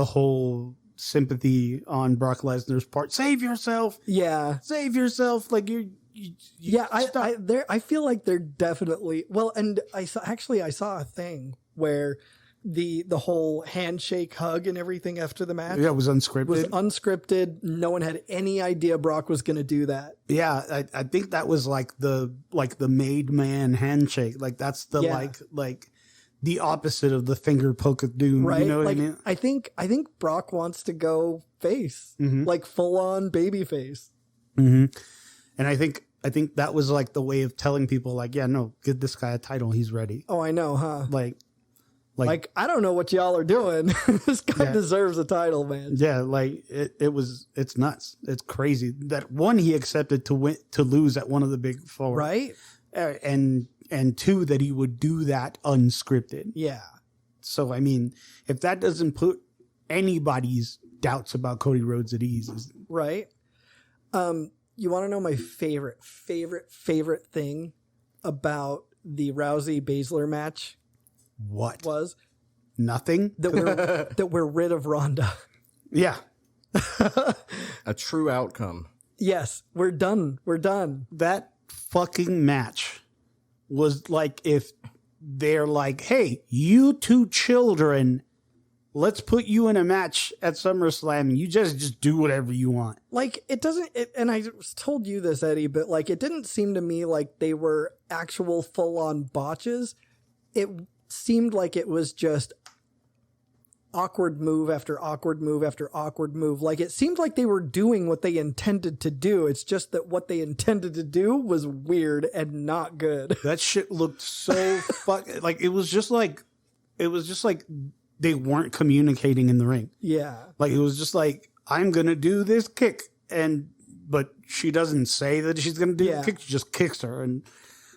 whole sympathy on Brock Lesnar's part. Save yourself. Yeah. Save yourself. Like you yeah, I feel like they're definitely and I saw a thing where the whole handshake, hug, and everything after the match. Yeah, it was unscripted. No one had any idea Brock was going to do that. Yeah, I think that was like the made man handshake. Like that's the like the opposite of the finger poke of doom. Right? You know what I mean? I think Brock wants to go face, like full on baby face. Mm-hmm. And I think that was like the way of telling people, like, yeah, no, give this guy a title. He's ready. Oh, I know, huh? Like I don't know what y'all are doing. This guy deserves a title, man. Yeah, like it's nuts. It's crazy that one, he accepted to lose at one of the big four, right? And two, that he would do that unscripted. Yeah. So I mean, if that doesn't put anybody's doubts about Cody Rhodes at ease, right? You want to know my favorite thing about the Rousey Baszler match? What was? Nothing. That we're rid of Ronda. Yeah. A true outcome. Yes, we're done. That fucking match was like if they're like, hey, you two children, let's put you in a match at SummerSlam and you just do whatever you want. Like, and I told you this, Eddie, but like, it didn't seem to me like they were actual full-on botches. It seemed like it was just awkward move after awkward move after awkward move. Like, it seemed like they were doing what they intended to do. It's just that what they intended to do was weird and not good. That shit looked so like it was just like they weren't communicating in the ring. Yeah. Like it was just like, I'm gonna do this kick, but she doesn't say that she's gonna do the kick, she just kicks her, and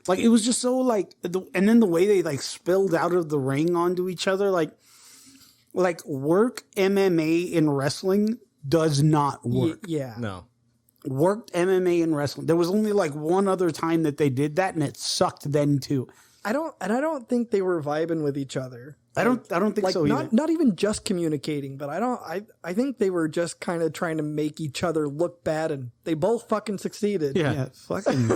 like it was just so like, and then the way they like spilled out of the ring onto each other, like work MMA in wrestling does not work. Yeah. No. Worked MMA in wrestling. There was only like one other time that they did that, and it sucked then too. I don't think they were vibing with each other. I don't think like, so either. Not even just communicating, but I think they were just kind of trying to make each other look bad, and they both fucking succeeded. Yeah, fucking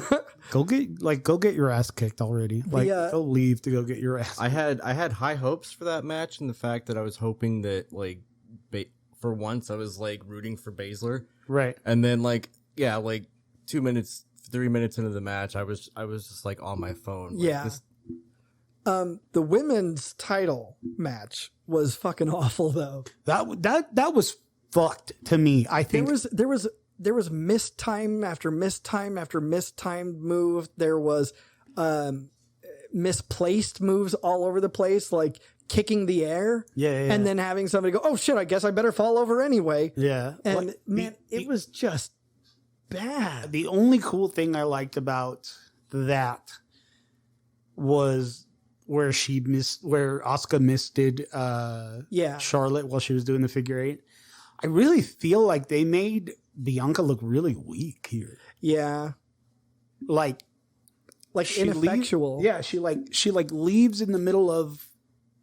go get your ass kicked already. Like go leave to go get your ass. I had high hopes for that match, and the fact that I was hoping that like for once I was like rooting for Baszler. Right. And then like 3 minutes into the match, I was just like on my phone. Like, the women's title match was fucking awful though. That was fucked to me. I think there was missed time after missed time after missed time move. There was misplaced moves all over the place, like kicking the air. Yeah. And then having somebody go, oh shit, I guess I better fall over anyway. Yeah. And it was just bad. The only cool thing I liked about that was where Asuka misted Charlotte while she was doing the figure eight. I really feel like they made Bianca look really weak here. Yeah. Like ineffectual. She leaves in the middle of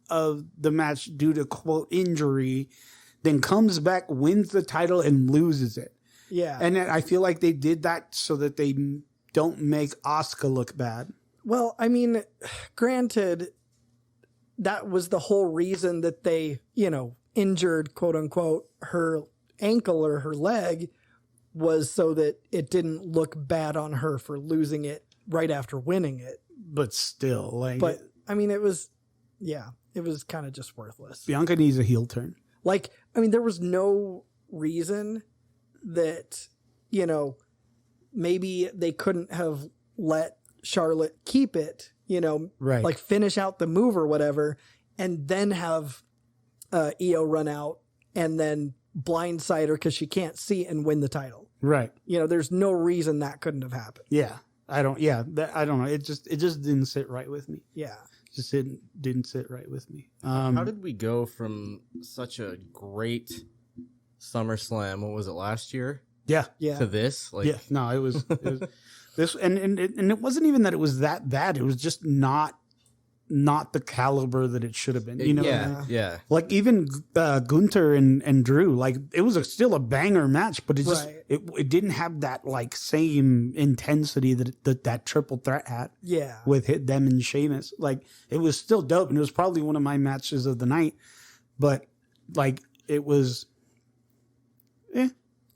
the match due to quote injury, then comes back, wins the title, and loses it. Yeah. And I feel like they did that so that they don't make Asuka look bad. Well, I mean, granted, that was the whole reason that they, injured, quote unquote, her ankle or her leg, was so that it didn't look bad on her for losing it right after winning it. But still, I mean, it was kind of just worthless. Bianca needs a heel turn. There was no reason that, maybe they couldn't have let Charlotte keep it, right. like finish out the move or whatever, and then have Io run out and then blindside her because she can't see and win the title. Right. There's no reason that couldn't have happened. Yeah. I don't know. It just didn't sit right with me. Yeah. Just didn't sit right with me. How did we go from such a great SummerSlam? What was it, last year? Yeah. To this? No, it was this, and it wasn't even that it was that bad. It was just not the caliber that it should have been. Yeah. Like even Gunther and Drew, like it was still a banger match, but it didn't have that like same intensity that triple threat had. Yeah, with them and Sheamus, like it was still dope, and it was probably one of my matches of the night. But like it was,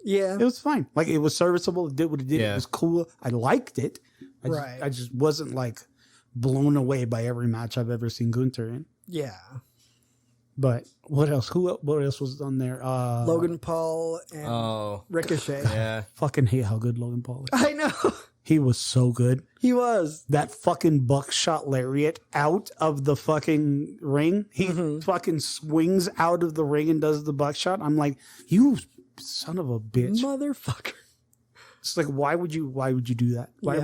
yeah, it was fine. Like it was serviceable. It did what it did. Yeah. It was cool. I liked it. I just wasn't like blown away by every match I've ever seen Gunther in. Yeah. But what else? What else was on there? Logan Paul and Ricochet. Yeah. Fucking hate how good Logan Paul is. I know. He was so good. He was. That fucking buckshot lariat out of the fucking ring. He fucking swings out of the ring and does the buckshot. I'm like, you son of a bitch. Motherfucker. It's like, why would you do that? Why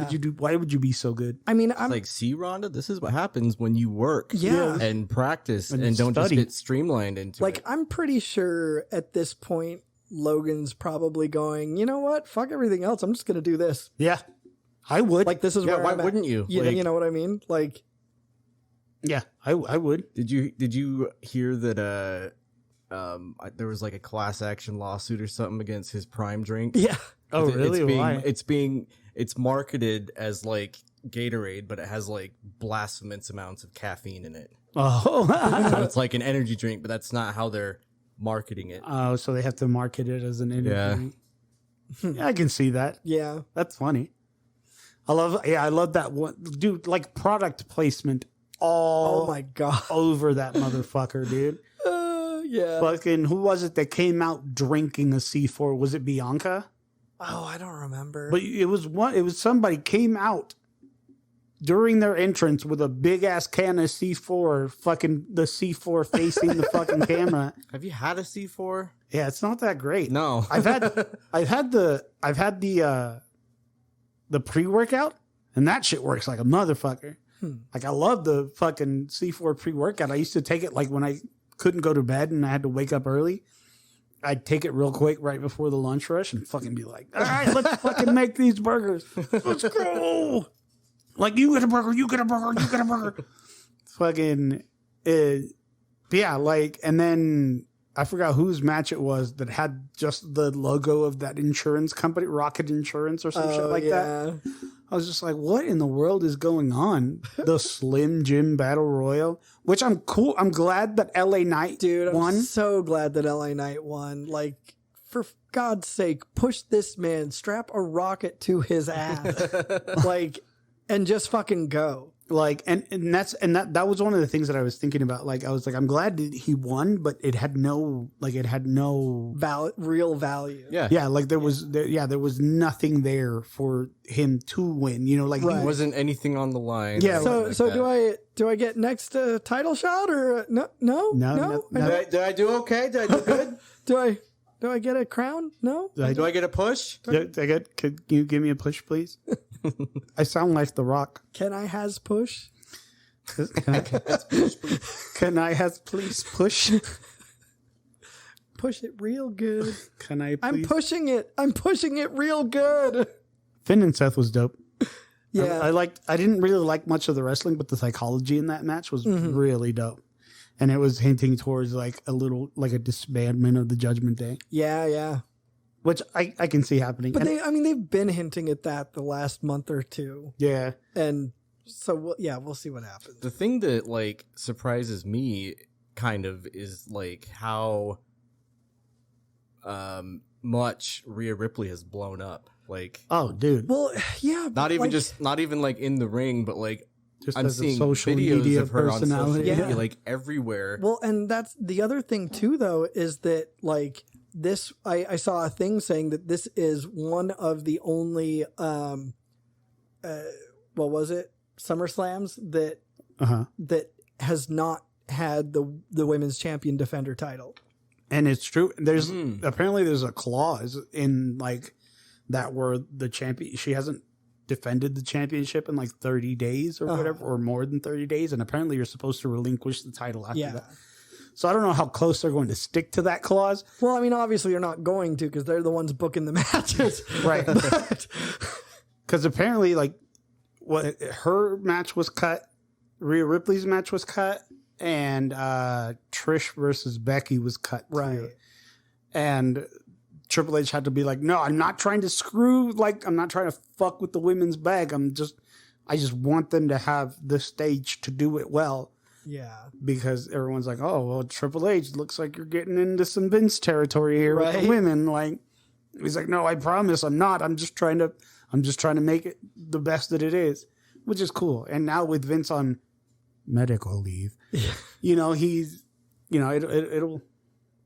would you be so good? I mean, I'm like, see, Rhonda, this is what happens when you work and practice and don't study. just get streamlined into it. I'm pretty sure at this point, Logan's probably going, you know what? Fuck everything else. I'm just going to do this. Yeah, I would. Like, this is where why I'm at. wouldn't you? You know what I mean? Like, yeah, I would. Did you hear that there was like a class action lawsuit or something against his Prime drink? Yeah. Oh, really? Why? It's marketed as like Gatorade, but it has like blasphemous amounts of caffeine in it. Oh, So it's like an energy drink, but that's not how they're marketing it. oh, so they have to market it as an energy. Yeah, I can see that. Yeah. That's funny. I love that one, dude. Like product placement all Oh my God. over that motherfucker, dude. Yeah. Fucking, who was it that came out drinking a C4? Was it Bianca? Oh, I don't remember. But it was somebody came out during their entrance with a big ass can of C4, fucking the C4 facing the fucking camera. Have you had a C4? Yeah, it's not that great. No. I've had the pre-workout, and that shit works like a motherfucker. Like I love the fucking C4 pre-workout. I used to take it like when I couldn't go to bed and I had to wake up early. I'd take it real quick right before the lunch rush and fucking be like, all right, let's fucking make these burgers. Let's go. Like, you get a burger, you get a burger, you get a burger. Fucking, yeah, like, and then I forgot whose match it was that had just the logo of that insurance company, Rocket Insurance or some shit like that. I was just like, what in the world is going on? The Slim Jim Battle Royal, which I'm cool. I'm glad that LA Knight won. I'm so glad that LA Knight won. Like, for God's sake, push this man, strap a rocket to his ass, like, and just fucking go. Like, and that was one of the things that I was thinking about. Like, I was like, I'm glad that he won, but it had no real value. Yeah. Like there was nothing there for him to win. You know, like There wasn't anything on the line. Yeah. So do I get next title shot or no? Did I do okay? Did I do good? Do I get a crown? No. Do I get a push? Could you give me a push, please? I sound like The Rock. Can I has push? Can I have please push? Push it real good. Can I please? I'm pushing it. I'm pushing it real good. Finn and Seth was dope. Yeah. I didn't really like much of the wrestling, but the psychology in that match was really dope. And it was hinting towards like a little, like a disbandment of the Judgment Day, Yeah. which I can see happening. But And- they've been hinting at that the last month or two. yeah. And so, we'll see what happens. The thing that like surprises me kind of is like how much Rhea Ripley has blown up. Like, Oh, dude. Well, yeah. not even like, not even like in the ring, but like Just I'm as a seeing social videos media of her on social personality. media, Yeah. like everywhere. Well, and that's the other thing too, though, is that like this, I saw a thing saying that this is one of the only, what was it? SummerSlams that has not had the women's champion defend her title. And it's true. There's apparently there's a clause in like that where the champion, she hasn't defended the championship in like 30 days or whatever, or more than 30 days. And apparently you're supposed to relinquish the title after that. So I don't know how close they're going to stick to that clause. Well, I mean, obviously you're not going to, because they're the ones booking the matches. Right. But, Because apparently like her match was cut, Rhea Ripley's match was cut, and Trish versus Becky was cut too. right. And Triple H had to be like, no, I'm not trying to screw, like, I'm not trying to fuck with the women's bag. I just want them to have the stage to do it well. Yeah. Because everyone's like, oh, well, Triple H, looks like you're getting into some Vince territory here with Right. the women. Like, he's like, no, I promise I'm not. I'm just trying to make it the best that it is, which is cool. And now with Vince on medical leave, you know, he's, you know, it'll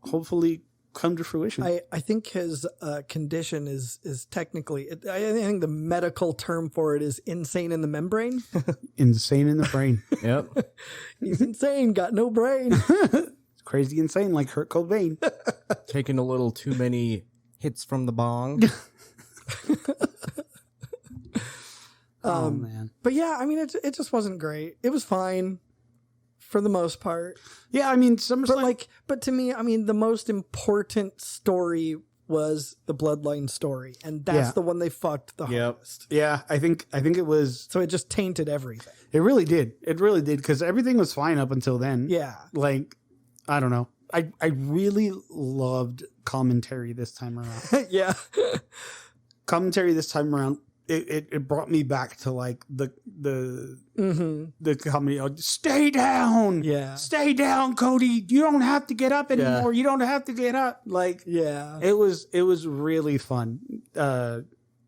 hopefully come to fruition. I think his condition is technically, I think the medical term for it is insane in the membrane. Insane in the brain. Yep. He's insane, got no brain. It's crazy insane, like Kurt Cobain. Taking a little too many hits from the bong. Oh man. But yeah, I mean, it just wasn't great. It was fine for the most part. Yeah, I mean, SummerSlam. But to me, I mean, the most important story was the Bloodline story, and that's Yeah. the one they fucked the Yep. hardest. Yeah, I think it was. So it just tainted everything. It really did. It really did, because everything was fine up until then. Yeah. Like, I don't know. I really loved commentary this time around. Yeah. Commentary this time around. It brought me back to like the comedy. Stay down. Yeah. Stay down, Cody. You don't have to get up anymore. You don't have to get up. Like, Yeah. it was really fun.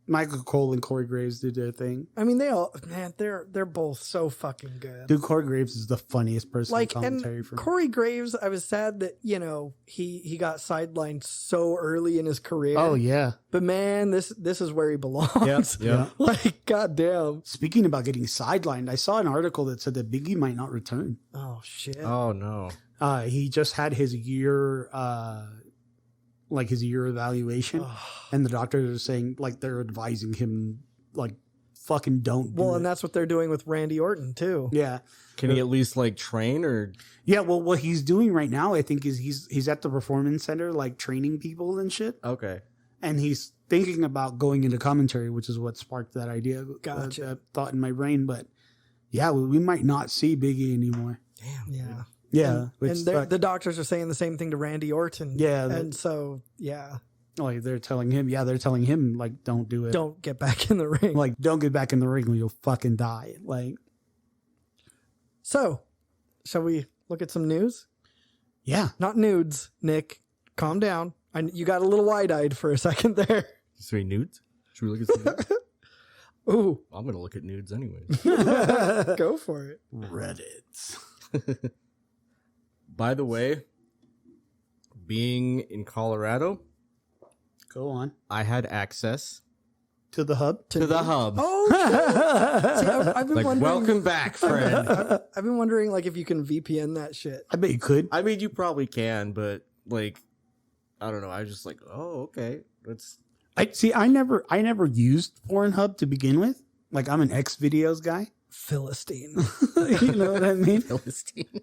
Michael Cole and Corey Graves did their thing. I mean, they're both so fucking good. Dude, Corey Graves is the funniest person in Like, commentary and for me. Corey Graves, I was sad that, you know, he got sidelined so early in his career. Oh yeah. But man, this is where he belongs. Yep. Yep. Like, goddamn. Speaking about getting sidelined, I saw an article that said that Biggie might not return. Oh shit. Oh no. He just had his year evaluation, and the doctors are saying, like, they're advising him, like, fucking don't do Well, it. and that's what they're doing with Randy Orton too. Yeah. Can he at least like train or? Yeah, well, what he's doing right now, I think, is he's at the performance center, like, training people and shit, Okay. and he's thinking about going into commentary, which is what sparked that idea, Gotcha. that thought in my brain. But yeah, we might not see Biggie anymore. Damn. Yeah. Yeah, And the doctors are saying the same thing to Randy Orton. Yeah, And so, yeah, like they're telling him, like, don't do it. don't get back in the ring. Like, don't get back in the ring or you'll fucking die. Like, So, shall we look at some news? yeah. Not nudes, Nick. Calm down. You got a little wide-eyed for a second there. So he nudes? Should we look at some nudes? Ooh, I'm gonna look at nudes anyways. go for it. Reddit. By the way, being in Colorado, Go on. I had access To the hub. to the hub. Oh, shit. See, I've been Like, wondering. welcome back, friend. I've been wondering, like, if you can VPN that shit. I bet you could. I mean, you probably can, but like, I don't know. I was just like, oh, okay. Let's. I never used Pornhub to begin with. Like, I'm an X videos guy. Philistine. You know what I mean? Philistine.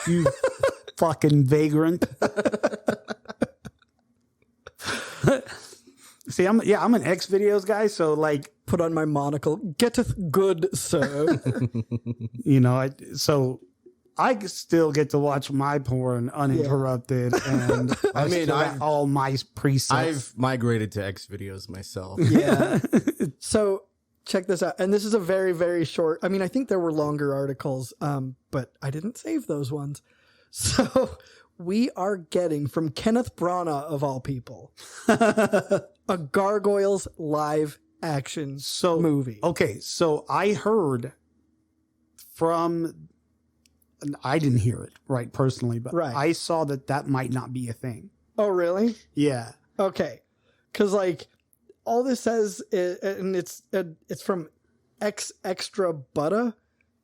You fucking vagrant. See, I'm an X videos guy, so like, Put on my monocle. Getteth good, sir. you know, I still get to watch my porn uninterrupted, and I mean, still got all my presets. I've migrated to X videos myself. Yeah. So check this out. And this is a very, very short. I mean, I think there were longer articles, but I didn't save those ones. So we are getting from Kenneth Branagh, of all people, a Gargoyles live action movie. Okay, so I heard from, and I didn't hear it right personally, but Right. I saw that might not be a thing. Oh, really? Yeah. Okay. Because, like, all this says, and it's from Extra Butter.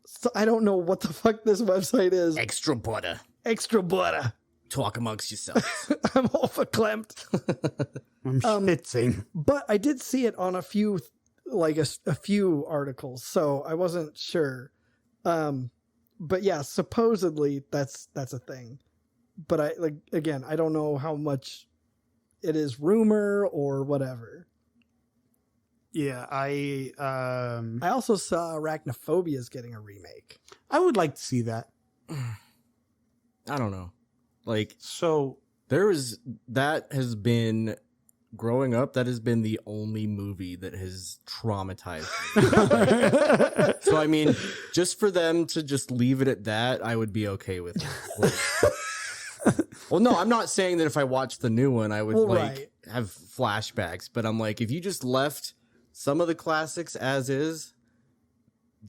So I don't know what the fuck this website is. Extra butter. Extra Butter. Talk amongst yourselves. I'm all verklempt. I'm schwitzing. But I did see it on a few, like a few articles, so I wasn't sure. But yeah, supposedly that's a thing. But I don't know how much it is rumor or whatever. Yeah, I also saw Arachnophobia is getting a remake. would like to see that. I don't know. Like, So that has been, growing up, that has been the only movie that has traumatized me. So, I mean, just for them to just leave it at that, I would be okay with it. Like, well, no, I'm not saying that if I watched the new one, I would right. have flashbacks, but I'm like, if you just left some of the classics as is,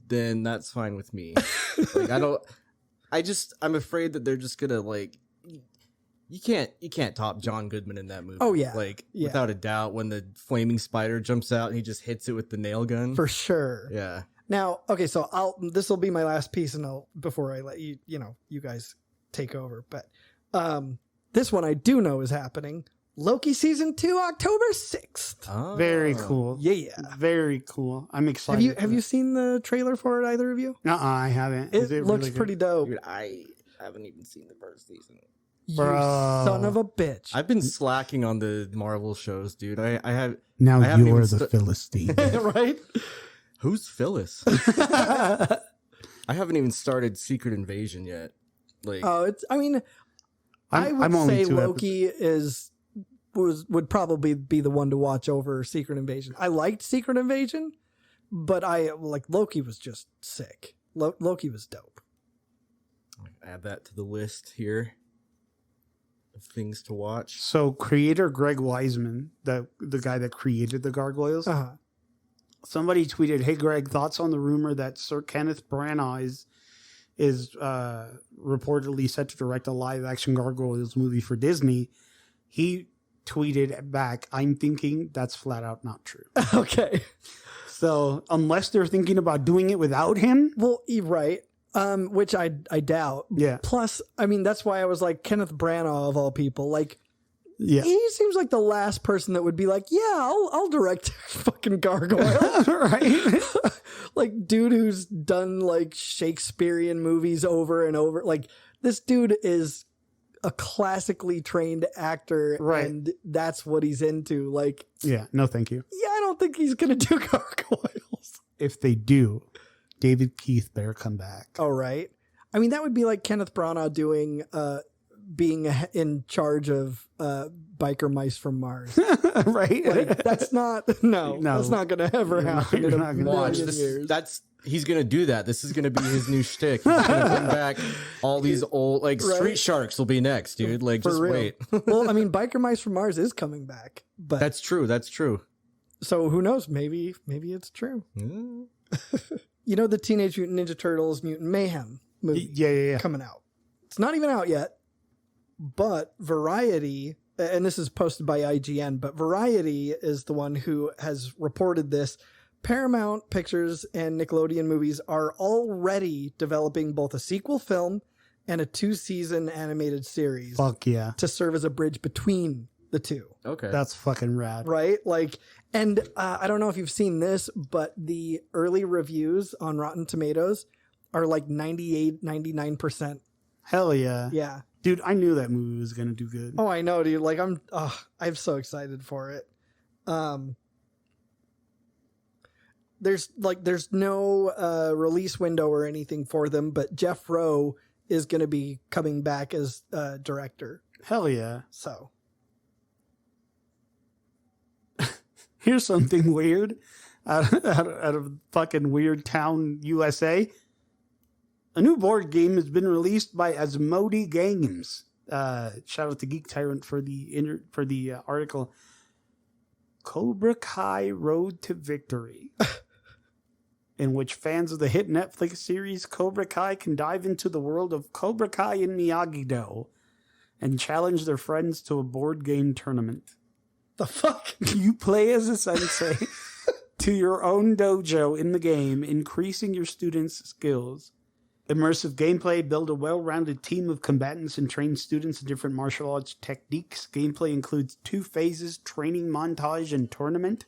then that's fine with me. Like, I'm afraid that they're just gonna, like, you can't top John Goodman in that movie. Oh, yeah. Like, Yeah. without a doubt, when the flaming spider jumps out and he just hits it with the nail gun. For sure. Yeah. Now, okay, so this will be my last piece, and before I let you guys take over. But this one I do know is happening. Loki season 2, October 6th. Oh. very cool. Yeah. Very cool. I'm excited. Have you seen the trailer for it, either of you? I haven't. It Is it looks really good? pretty dope. Dude, I haven't even seen the first season. You Bro. son of a bitch. I've been slacking on the Marvel shows, dude. I have. Now I haven't you're even the Philistine. Right? Who's Phyllis? I haven't even started Secret Invasion yet. Like, Oh, I would I'm only say 2 Loki would probably be the one to watch over Secret Invasion. I liked Secret Invasion, but Loki was just sick. Loki was dope. add that to the list here of things to watch. So creator Greg Wiseman, the guy that created the Gargoyles, Uh-huh. somebody tweeted, "Hey Greg, thoughts on the rumor that Sir Kenneth Branagh is reportedly set to direct a live action Gargoyles movie for Disney?" He tweeted back, "I'm thinking that's flat out not true." Okay. So unless they're thinking about doing it without him, Well, right. Which I doubt. Yeah. Plus, that's why I was like, Kenneth Branagh of all people. Like, yeah, he seems like the last person that would be like, yeah, I'll direct fucking Gargoyle. right. Like, dude who's done like Shakespearean movies over and over. Like, this dude is a classically trained actor, Right. and that's what he's into. Like, Yeah, no, thank you. yeah, I don't think he's gonna do Gargoyles. If they do, David Keith better come back. Oh, right. That would be like Kenneth Branagh doing, being in charge of biker mice from Mars. Right? Like, that's not that's not gonna ever happen in you're a not gonna Watch million this. years. He's gonna do that. This is gonna be his new shtick. He's gonna bring back all these old, like, Right. Street Sharks will be next, dude. Like, For just real. wait. Well, biker mice from Mars is coming back, but That's true. That's true. so who knows? Maybe it's true. Mm. The Teenage Mutant Ninja Turtles Mutant Mayhem movie Yeah. coming out. It's not even out yet, but Variety, and this is posted by IGN, but Variety is the one who has reported this. Paramount Pictures and Nickelodeon Movies are already developing both a sequel film and a 2-season animated series Fuck yeah. to serve as a bridge between the 2. Okay. That's fucking rad. Right? Like, and I don't know if you've seen this, but the early reviews on Rotten Tomatoes are like 98, 99%. Hell yeah. Yeah. Dude, I knew that movie was going to do good. Oh, I know, dude. Like, I'm so excited for it. There's no release window or anything for them, but Jeff Rowe is going to be coming back as director. Hell yeah. So Here's something weird out of fucking Weird Town, USA. A new board game has been released by Asmodee Games. Shout out to Geek Tyrant for the article. Cobra Kai Road to Victory, in which fans of the hit Netflix series Cobra Kai can dive into the world of Cobra Kai and Miyagi-Do and challenge their friends to a board game tournament. the fuck? You play as a sensei to your own dojo in the game, increasing your students' skills. Immersive gameplay, build a well-rounded team of combatants and train students in different martial arts techniques. Gameplay includes 2 phases, training montage and tournament.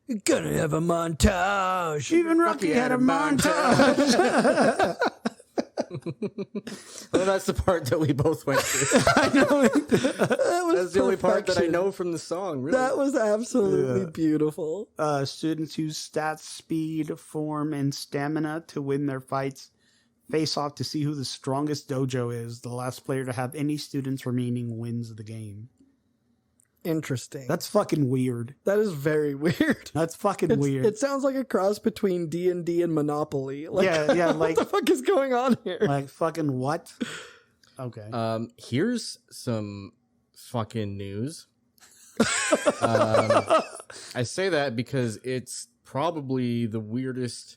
You're gonna have a montage. Even Rocky had a montage. Well, that's the part that we both went through. I know. That's the only part that I perfection. know from the song, really. That was absolutely beautiful. Students use stats, speed, form, and stamina to win their fights. Face off to see who the strongest dojo is. The last player to have any students remaining wins the game. Interesting. That's fucking weird. That is very weird. That's fucking weird. It sounds like a cross between D&D and Monopoly. Like, yeah, like what the fuck is going on here? like fucking what? Okay. Here's some fucking news. I say that because it's probably the weirdest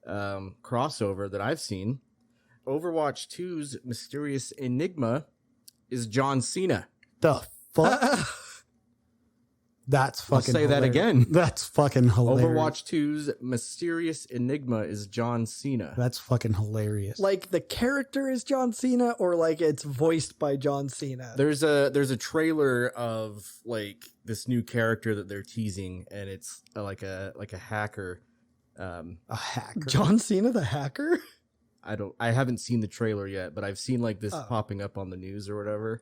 crossover that I've seen. Overwatch 2's mysterious enigma is John Cena. The fuck? That's fucking I'll say that hilarious. again. That's fucking hilarious. Overwatch 2's mysterious enigma is John Cena. That's fucking hilarious. Like the character is John Cena, or like it's voiced by John Cena? There's a trailer of like this new character that they're teasing, and it's like a hacker. a hacker. John Cena the hacker? I haven't seen the trailer yet, but I've seen like this popping up on the news or whatever.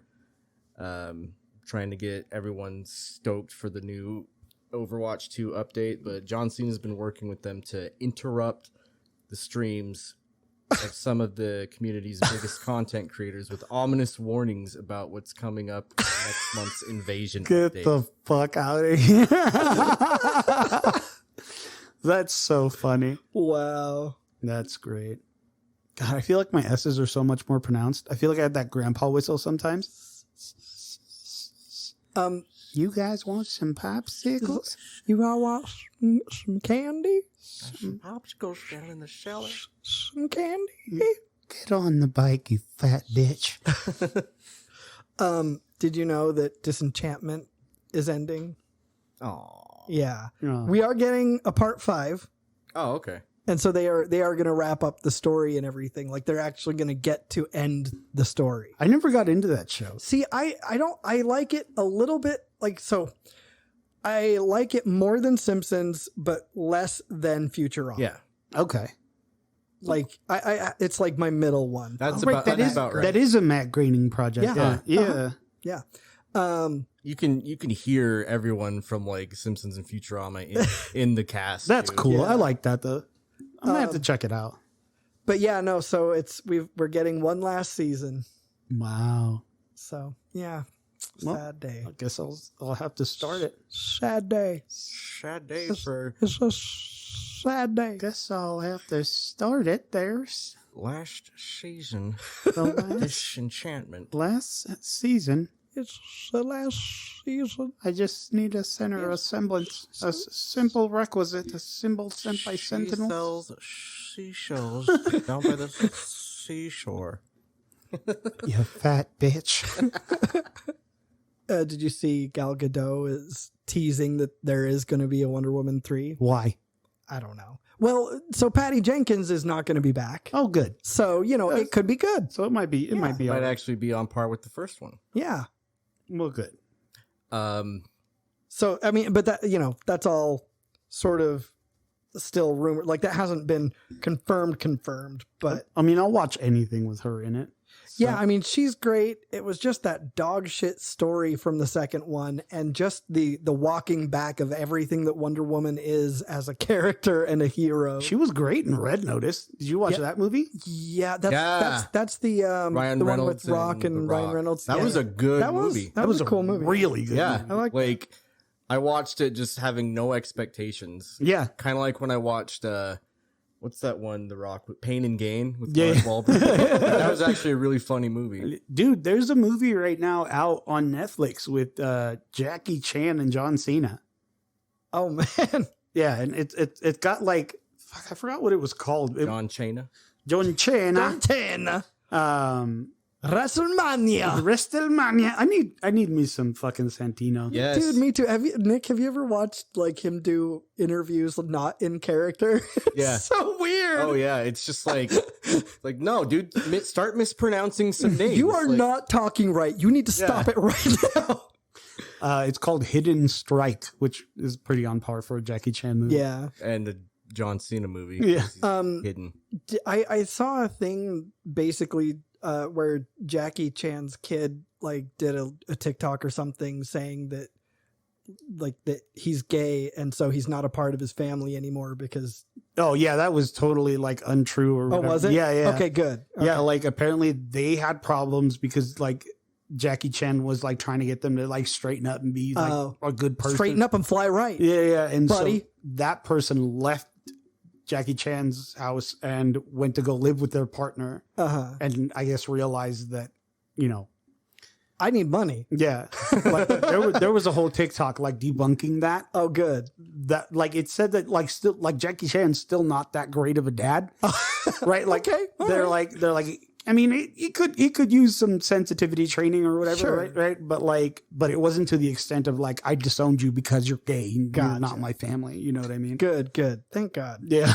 Trying to get everyone stoked for the new Overwatch 2 update, but John Cena's been working with them to interrupt the streams of some of the community's biggest content creators with ominous warnings about what's coming up in next month's Invasion Get update. the fuck out of here. That's so funny. Wow. That's great. God, I feel like my S's are so much more pronounced. I feel like I have that grandpa whistle sometimes. You guys want some popsicles? You all want some candy? Some popsicles down in the cellar. Some candy? Get on the bike, you fat bitch. Did you know that Disenchantment is ending? Oh. Yeah. Oh. We are getting a part 5. Oh, okay. And so they are going to wrap up the story and everything. Like they're actually going to get to end the story. I never got into that show. See, I like it a little bit like, so I like it more than Simpsons, but less than Futurama. Yeah. Okay. Like I it's like my middle one. That's Right, about, that that's is about right. that is a Matt Groening project. Yeah. Yeah. Yeah. You can hear everyone from like Simpsons and Futurama in the cast. That's too. cool. Yeah. I like that though. I'm gonna have to check it out. But yeah, no, so we're getting one last season. Wow. So yeah. Well, Sad day. I guess I'll have to start it. Sad day. Sad day for It's a sad day. Guess I'll have to start it. There's last season. the last, Disenchantment. last season. It's the last season. I just need a center, a semblance, a simple requisite, a symbol sent by She Sentinel. sells seashells down by the seashore. You fat bitch. Did you see Gal Gadot is teasing that there is going to be a Wonder Woman 3? Why? I don't know. Well, so Patty Jenkins is not going to be back. Oh, good. So, it could be good. So it might be. It might be. Might all right. actually be on par with the first one. Yeah. Well, good. So I mean, but that that's all sort of still rumor. Like that hasn't been confirmed. But I mean, I'll watch anything with her in it. So. yeah, I mean, she's great. It was just that dog shit story from the second one, and just the walking back of everything that Wonder Woman is as a character and a hero. She was great in Red Notice. Did you watch that movie? Yeah, that's the Ryan the one Reynolds with Rock and The Rock. Ryan Reynolds. That was a good movie. That was a cool movie. Really good. Yeah, movie. I like like I watched it just having no expectations. Yeah. Kind of like when I watched what's that one, The Rock, with Pain and Gain with Yeah. Mark Wahlberg. That was actually a really funny movie. Dude, there's a movie right now out on Netflix with Jackie Chan and John Cena. Oh man, Yeah, and it's got like fuck, I forgot what it was called. John Cena. John Cena. Montana, Um WrestleMania. WrestleMania. I need me some fucking Santino. Yes. Dude, me too. Nick, have you ever watched like him do interviews not in character? Yeah. So weird. Oh yeah, it's just like no, dude, start mispronouncing some names. You are Like, not talking right. You need to stop it right now. It's called Hidden Strike, which is pretty on par for a Jackie Chan movie. Yeah. and the John Cena movie. Yeah. He's hidden. I saw a thing basically where Jackie Chan's kid like did a TikTok or something saying that like that he's gay and so he's not a part of his family anymore because Oh yeah, that was totally like untrue or whatever. was it? Yeah, yeah. Okay, good. Yeah, like apparently they had problems because like Jackie Chan was like trying to get them to like straighten up and be like a good person. Straighten up and fly right. Yeah, yeah. And buddy. so that person left Jackie Chan's house and went to go live with their partner. And I guess realized that, I need money. yeah, like, there was a whole TikTok like debunking that. Oh, good. That like it said that like still like Jackie Chan's still not that great of a dad, right? Like Okay, all they're right. like. I mean, he could use some sensitivity training or whatever, Sure. right? But it wasn't to the extent of like I disowned you because you're gay and Gotcha. you're not my family. You know what I mean? Good. Thank God. Yeah.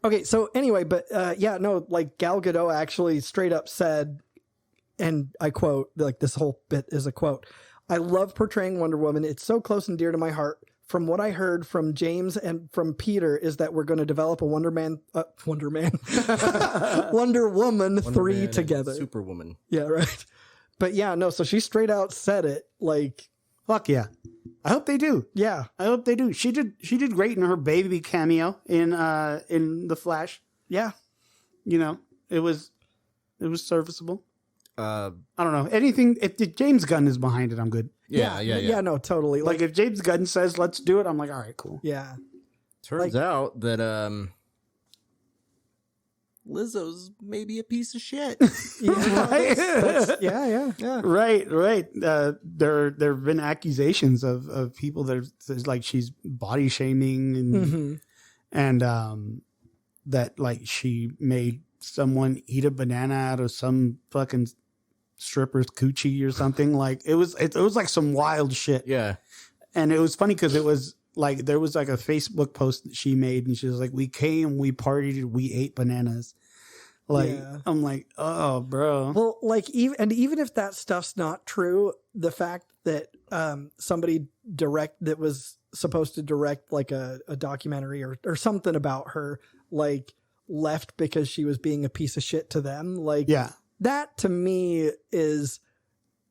Okay, so anyway, but like Gal Gadot actually straight up said, and I quote, like this whole bit is a quote, "I love portraying Wonder Woman. It's so close and dear to my heart. From what I heard from James and from Peter is that we're going to develop a Wonder Woman Wonder 3 Man and together." Superwoman. Yeah, right. But yeah, no, so she straight out said it like, Fuck yeah. I hope they do. yeah. I hope they do. She did great in her baby cameo in The Flash. Yeah. It was serviceable. Uh, I don't know. Anything if James Gunn is behind it, I'm good. yeah. Yeah, no, totally. Like if James Gunn says let's do it, I'm like, all right, cool. yeah. Turns out that Lizzo's maybe a piece of shit. Right? Yeah. Right. There have been accusations of people that there's like she's body shaming and that like she made someone eat a banana out of some fucking stripper's coochie or something. Like it was like some wild shit. Yeah. And it was funny because it was like there was like a Facebook post that she made and she was like, we came, we partied, we ate bananas. Like Yeah. I'm like, oh bro. Well, like even if that stuff's not true, the fact that somebody that was supposed to direct like a documentary or something about her like left because she was being a piece of shit to them, like Yeah. that to me is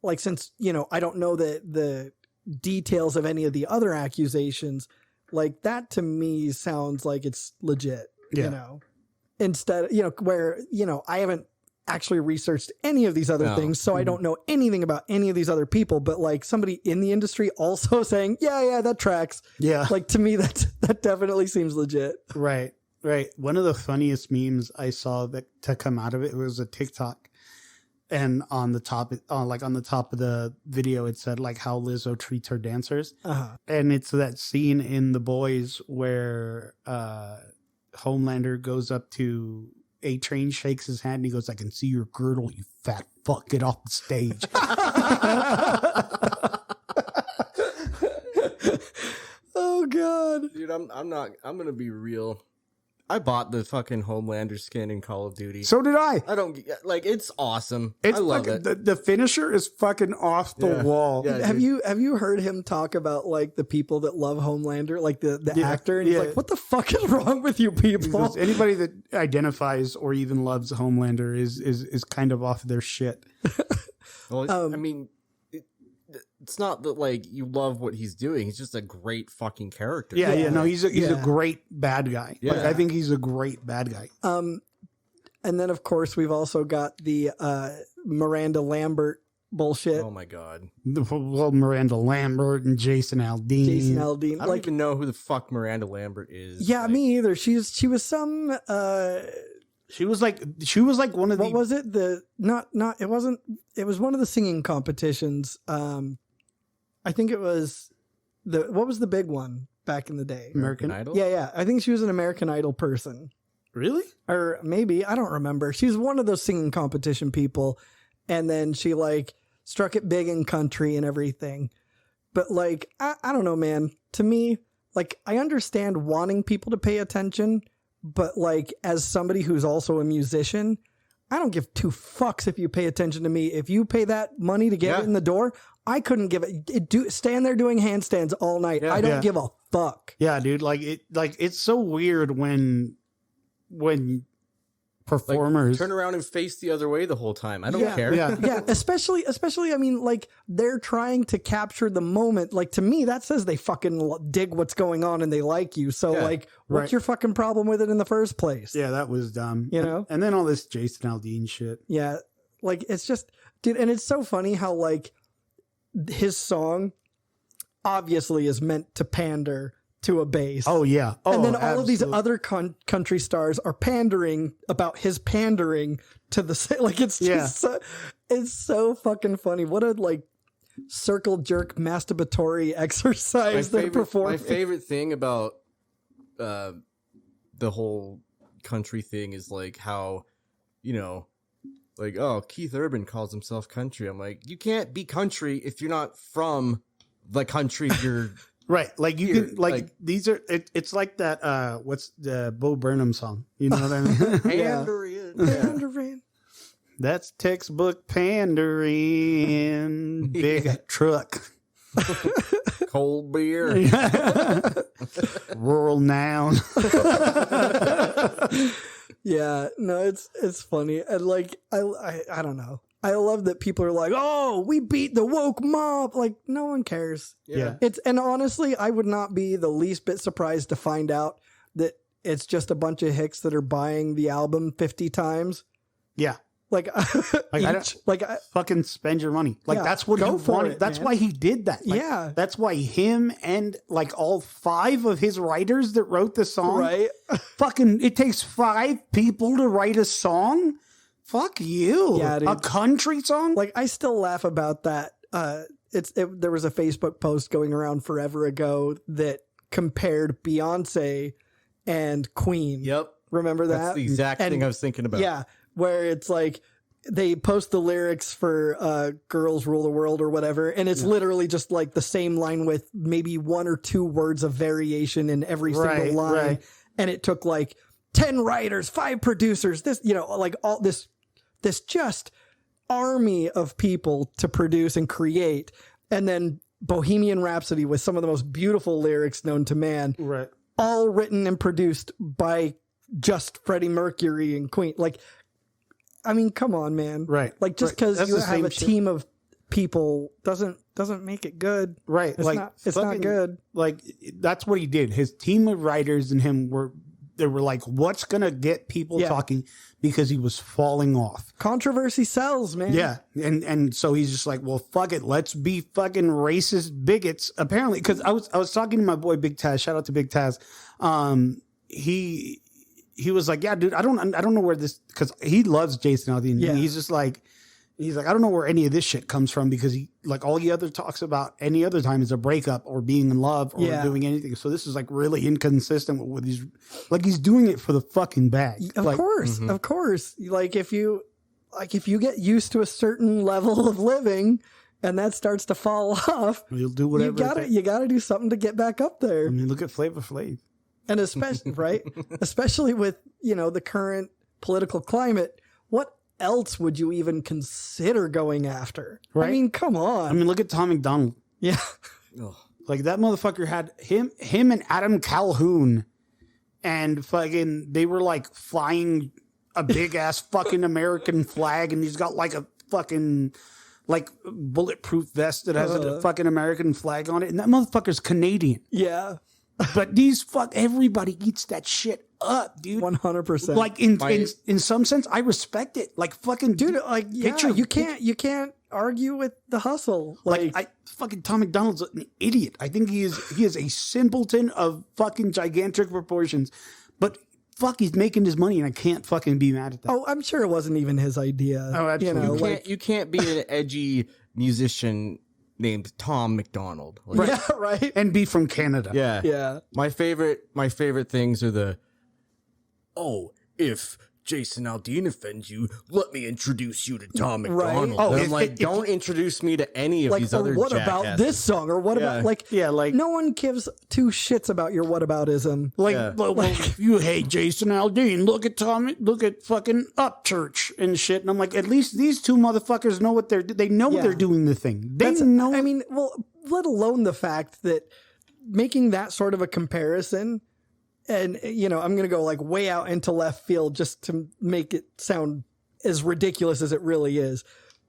like, since I don't know the details of any of the other accusations, like that to me sounds like it's legit. Yeah. Instead, where I haven't actually researched any of these other things, so I don't know anything about any of these other people, but like somebody in the industry also saying yeah that tracks, Yeah. like to me that definitely seems legit. Right. One of the funniest memes I saw that to come out of it was a TikTok, and on the top of the video it said like how Lizzo treats her dancers, and it's that scene in The Boys where Homelander goes up to A-Train, shakes his hand, and he goes, "I can see your girdle, you fat fuck, get off the stage." Oh god. Dude, I'm gonna be real. I bought the fucking Homelander skin in Call of Duty. So did I. I don't like. It's awesome. It's I love fucking, it. the finisher is fucking off the wall. Yeah, Have you heard him talk about like the people that love Homelander, like the actor? And he's like, what the fuck is wrong with you people? Because anybody that identifies or even loves Homelander is kind of off their shit. Well, I mean, it's not that like you love what he's doing. He's just a great fucking character. Yeah. No, he's a great bad guy. Yeah. Like, I think he's a great bad guy. And then of course we've also got the Miranda Lambert bullshit. Oh my god. Well, Miranda Lambert and Jason Aldean. I don't even know who the fuck Miranda Lambert is. Yeah, like, me either. She was some. She was like one of what was it? It wasn't. It was one of the singing competitions. I think it was what was the big one back in the day? American Idol. Yeah. I think she was an American Idol person. Really? Or maybe, I don't remember. She's one of those singing competition people. And then she like struck it big in country and everything. But like, I don't know, man. To me, like, I understand wanting people to pay attention, but like, as somebody who's also a musician, I don't give two fucks if you pay attention to me. If you pay that money to get it in the door, I couldn't give it. Stand there doing handstands all night. I don't give a fuck. Yeah, dude. Like it's so weird when performers turn around and face the other way the whole time. I don't care. Yeah. Especially, I mean, like, they're trying to capture the moment. Like, to me, that says they fucking dig what's going on and they like you. So, like, what's your fucking problem with it in the first place? Yeah, that was dumb. You know? And then all this Jason Aldean shit. Yeah. Like, it's just, dude, and it's so funny how, like, his song obviously is meant to pander to a base. Oh, yeah. Oh, and then all absolutely. of these other country stars are pandering about his pandering to the, like, it's just it's so fucking funny. What a, like, circle jerk masturbatory exercise they're performing. My favorite thing about the whole country thing is like how, you know, like, oh, Keith Urban calls himself country. I'm like, you can't be country if you're not from the country you're right. Like you here. can like these are it's like that what's the Bo Burnham song? You know what I mean? Pandering. That's textbook pandering. Big truck. cold beer. Rural noun. Yeah, no, it's funny. And like I don't know. I love that people are like, "Oh, we beat the woke mob." Like, no one cares. Yeah. And honestly, I would not be the least bit surprised to find out that it's just a bunch of hicks that are buying the album 50 times. Yeah. Like fucking spend your money. Like, that's what he wanted. That's why he did that. Like, yeah. That's why him and like all 5 of his writers that wrote the song. Right. Fucking, it takes 5 people to write a song. Fuck you. Yeah, dude. A country song? Like, I still laugh about that. There was a Facebook post going around forever ago that compared Beyonce and Queen. Yep. Remember that? That's the exact thing I was thinking about. Yeah. Where it's like they post the lyrics for Girls Rule the World or whatever, and it's literally just like the same line with maybe 1 or 2 words of variation in every single line. Right. And it took like 10 writers, 5 producers, this, you know, like all this just army of people to produce and create. And then Bohemian Rhapsody with some of the most beautiful lyrics known to man. Right. All written and produced by just Freddie Mercury and Queen. Like, I mean, come on, man. Right. Like, just because That's you the have same a shit. team of people doesn't make it good. Right. It's like, it's not good. Like, that's what he did. His team of writers and him were like, what's going to get people talking? Because he was falling off. Controversy sells, man. Yeah. And so he's just like, well, fuck it. Let's be fucking racist bigots. Apparently, because I was talking to my boy Big Taz. Shout out to Big Taz. He was like, yeah, dude, I don't know where this, because he loves Jason Aldean. Yeah. And he's like, I don't know where any of this shit comes from, because he, like, all he other talks about any other time is a breakup or being in love or doing anything. So this is like really inconsistent with these, like, he's doing it for the fucking bag. Of course. Like, if you get used to a certain level of living and that starts to fall off, You'll do whatever. You gotta do something to get back up there. I mean, look at Flavor Flav. And especially, right? Especially with, the current political climate, what else would you even consider going after? Right. I mean, come on. I mean, look at Tom McDonald. Yeah. Like that motherfucker had him and Adam Calhoun, and fucking they were like flying a big ass fucking American flag, and he's got like a fucking like bulletproof vest that has a fucking American flag on it, and that motherfucker's Canadian. Yeah. But everybody eats that shit up, dude. 100%. Like in some sense, I respect it. Like fucking Dude, like, yeah, you can't argue with the hustle. Like fucking Tom McDonald's an idiot. I think he is a simpleton of fucking gigantic proportions. But fuck, he's making his money, and I can't fucking be mad at that. Oh, I'm sure it wasn't even his idea. Oh, absolutely. You can't be an edgy musician named Tom McDonald. Like, Yeah, right. And be from Canada. yeah. Yeah. My favorite things are if Jason Aldean offends you, let me introduce you to Tom McDonald. Right. And I'm like, don't introduce me to any of Like, these or other what jackasses. about this song? Or what about, like, no one gives two shits about your whataboutism. If you hate Jason Aldean, look at fucking Upchurch and shit. And I'm like, at least these two motherfuckers know what they're doing the thing. They know. I mean, well, let alone the fact that making that sort of a comparison, and, I'm going to go like way out into left field just to make it sound as ridiculous as it really is.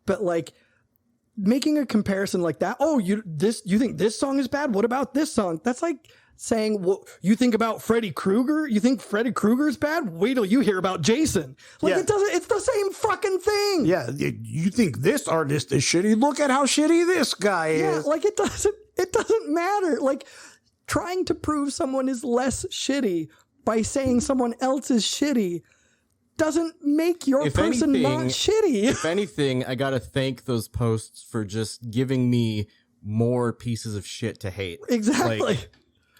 But like making a comparison like that, you think this song is bad? What about this song? That's like saying, well, you think about Freddy Krueger? You think Freddy Krueger is bad? Wait till you hear about Jason. Like it's the same fucking thing. Yeah. You think this artist is shitty? Look at how shitty this guy is. Yeah, like it doesn't matter. Like trying to prove someone is less shitty by saying someone else is shitty doesn't make your person not shitty. If anything, I gotta thank those posts for just giving me more pieces of shit to hate. Exactly. Like,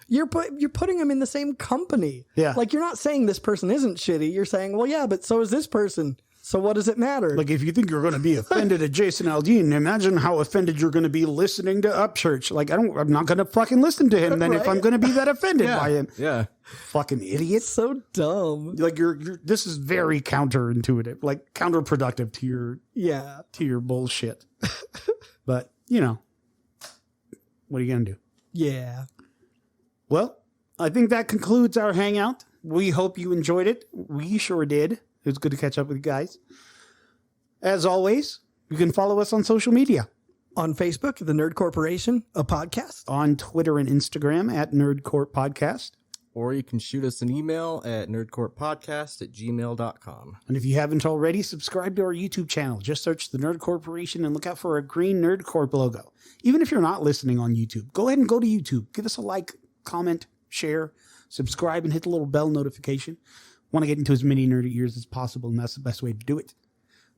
you're putting them in the same company. Yeah. Like you're not saying this person isn't shitty. You're saying, well, yeah, but so is this person. So what does it matter? Like, if you think you're going to be offended at Jason Aldean, imagine how offended you're going to be listening to Upchurch. Like, I'm not going to fucking listen to him then if I'm going to be that offended by him. Yeah. Fucking idiot. So dumb. Like, this is very counterintuitive, like counterproductive to your bullshit. But, what are you going to do? Yeah. Well, I think that concludes our hangout. We hope you enjoyed it. We sure did. It was good to catch up with you guys. As always, you can follow us on social media. On Facebook, The Nerd Corporation, a podcast. On Twitter and Instagram at Nerdcorp Podcast. Or you can shoot us an email at nerdcorppodcast@gmail.com. And if you haven't already, subscribe to our YouTube channel. Just search The Nerd Corporation and look out for a green Nerdcorp logo. Even if you're not listening on YouTube, go ahead and go to YouTube. Give us a like, comment, share, subscribe, and hit the little bell notification. Want to get into as many nerdy ears as possible, and that's the best way to do it.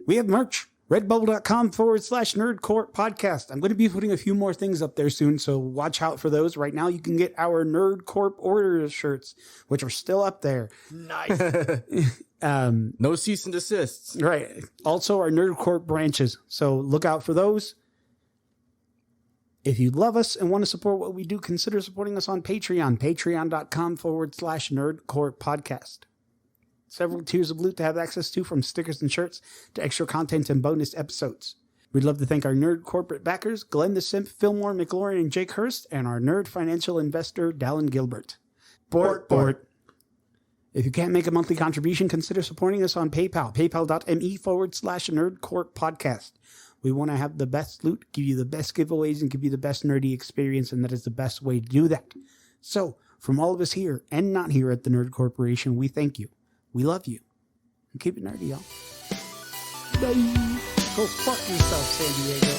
We have merch. Redbubble.com/Nerdcorp Podcast. I'm going to be putting a few more things up there soon, so watch out for those. Right now, you can get our Nerdcorp Orders shirts, which are still up there. Nice. No cease and desists. Right. Also, our Nerdcorp branches. So look out for those. If you love us and want to support what we do, consider supporting us on Patreon. Patreon.com/Nerdcorp Podcast. Several tiers of loot to have access to, from stickers and shirts to extra content and bonus episodes. We'd love to thank our nerd corporate backers, Glenn the Simp, Fillmore, McLaurin, and Jake Hurst, and our nerd financial investor, Dallin Gilbert. Bort. If you can't make a monthly contribution, consider supporting us on PayPal, paypal.me/Nerdcorp Podcast. We want to have the best loot, give you the best giveaways, and give you the best nerdy experience, and that is the best way to do that. So, from all of us here and not here at the Nerd Corporation, we thank you. We love you. And keep it nerdy, y'all. Bye. Go fuck yourself, San Diego.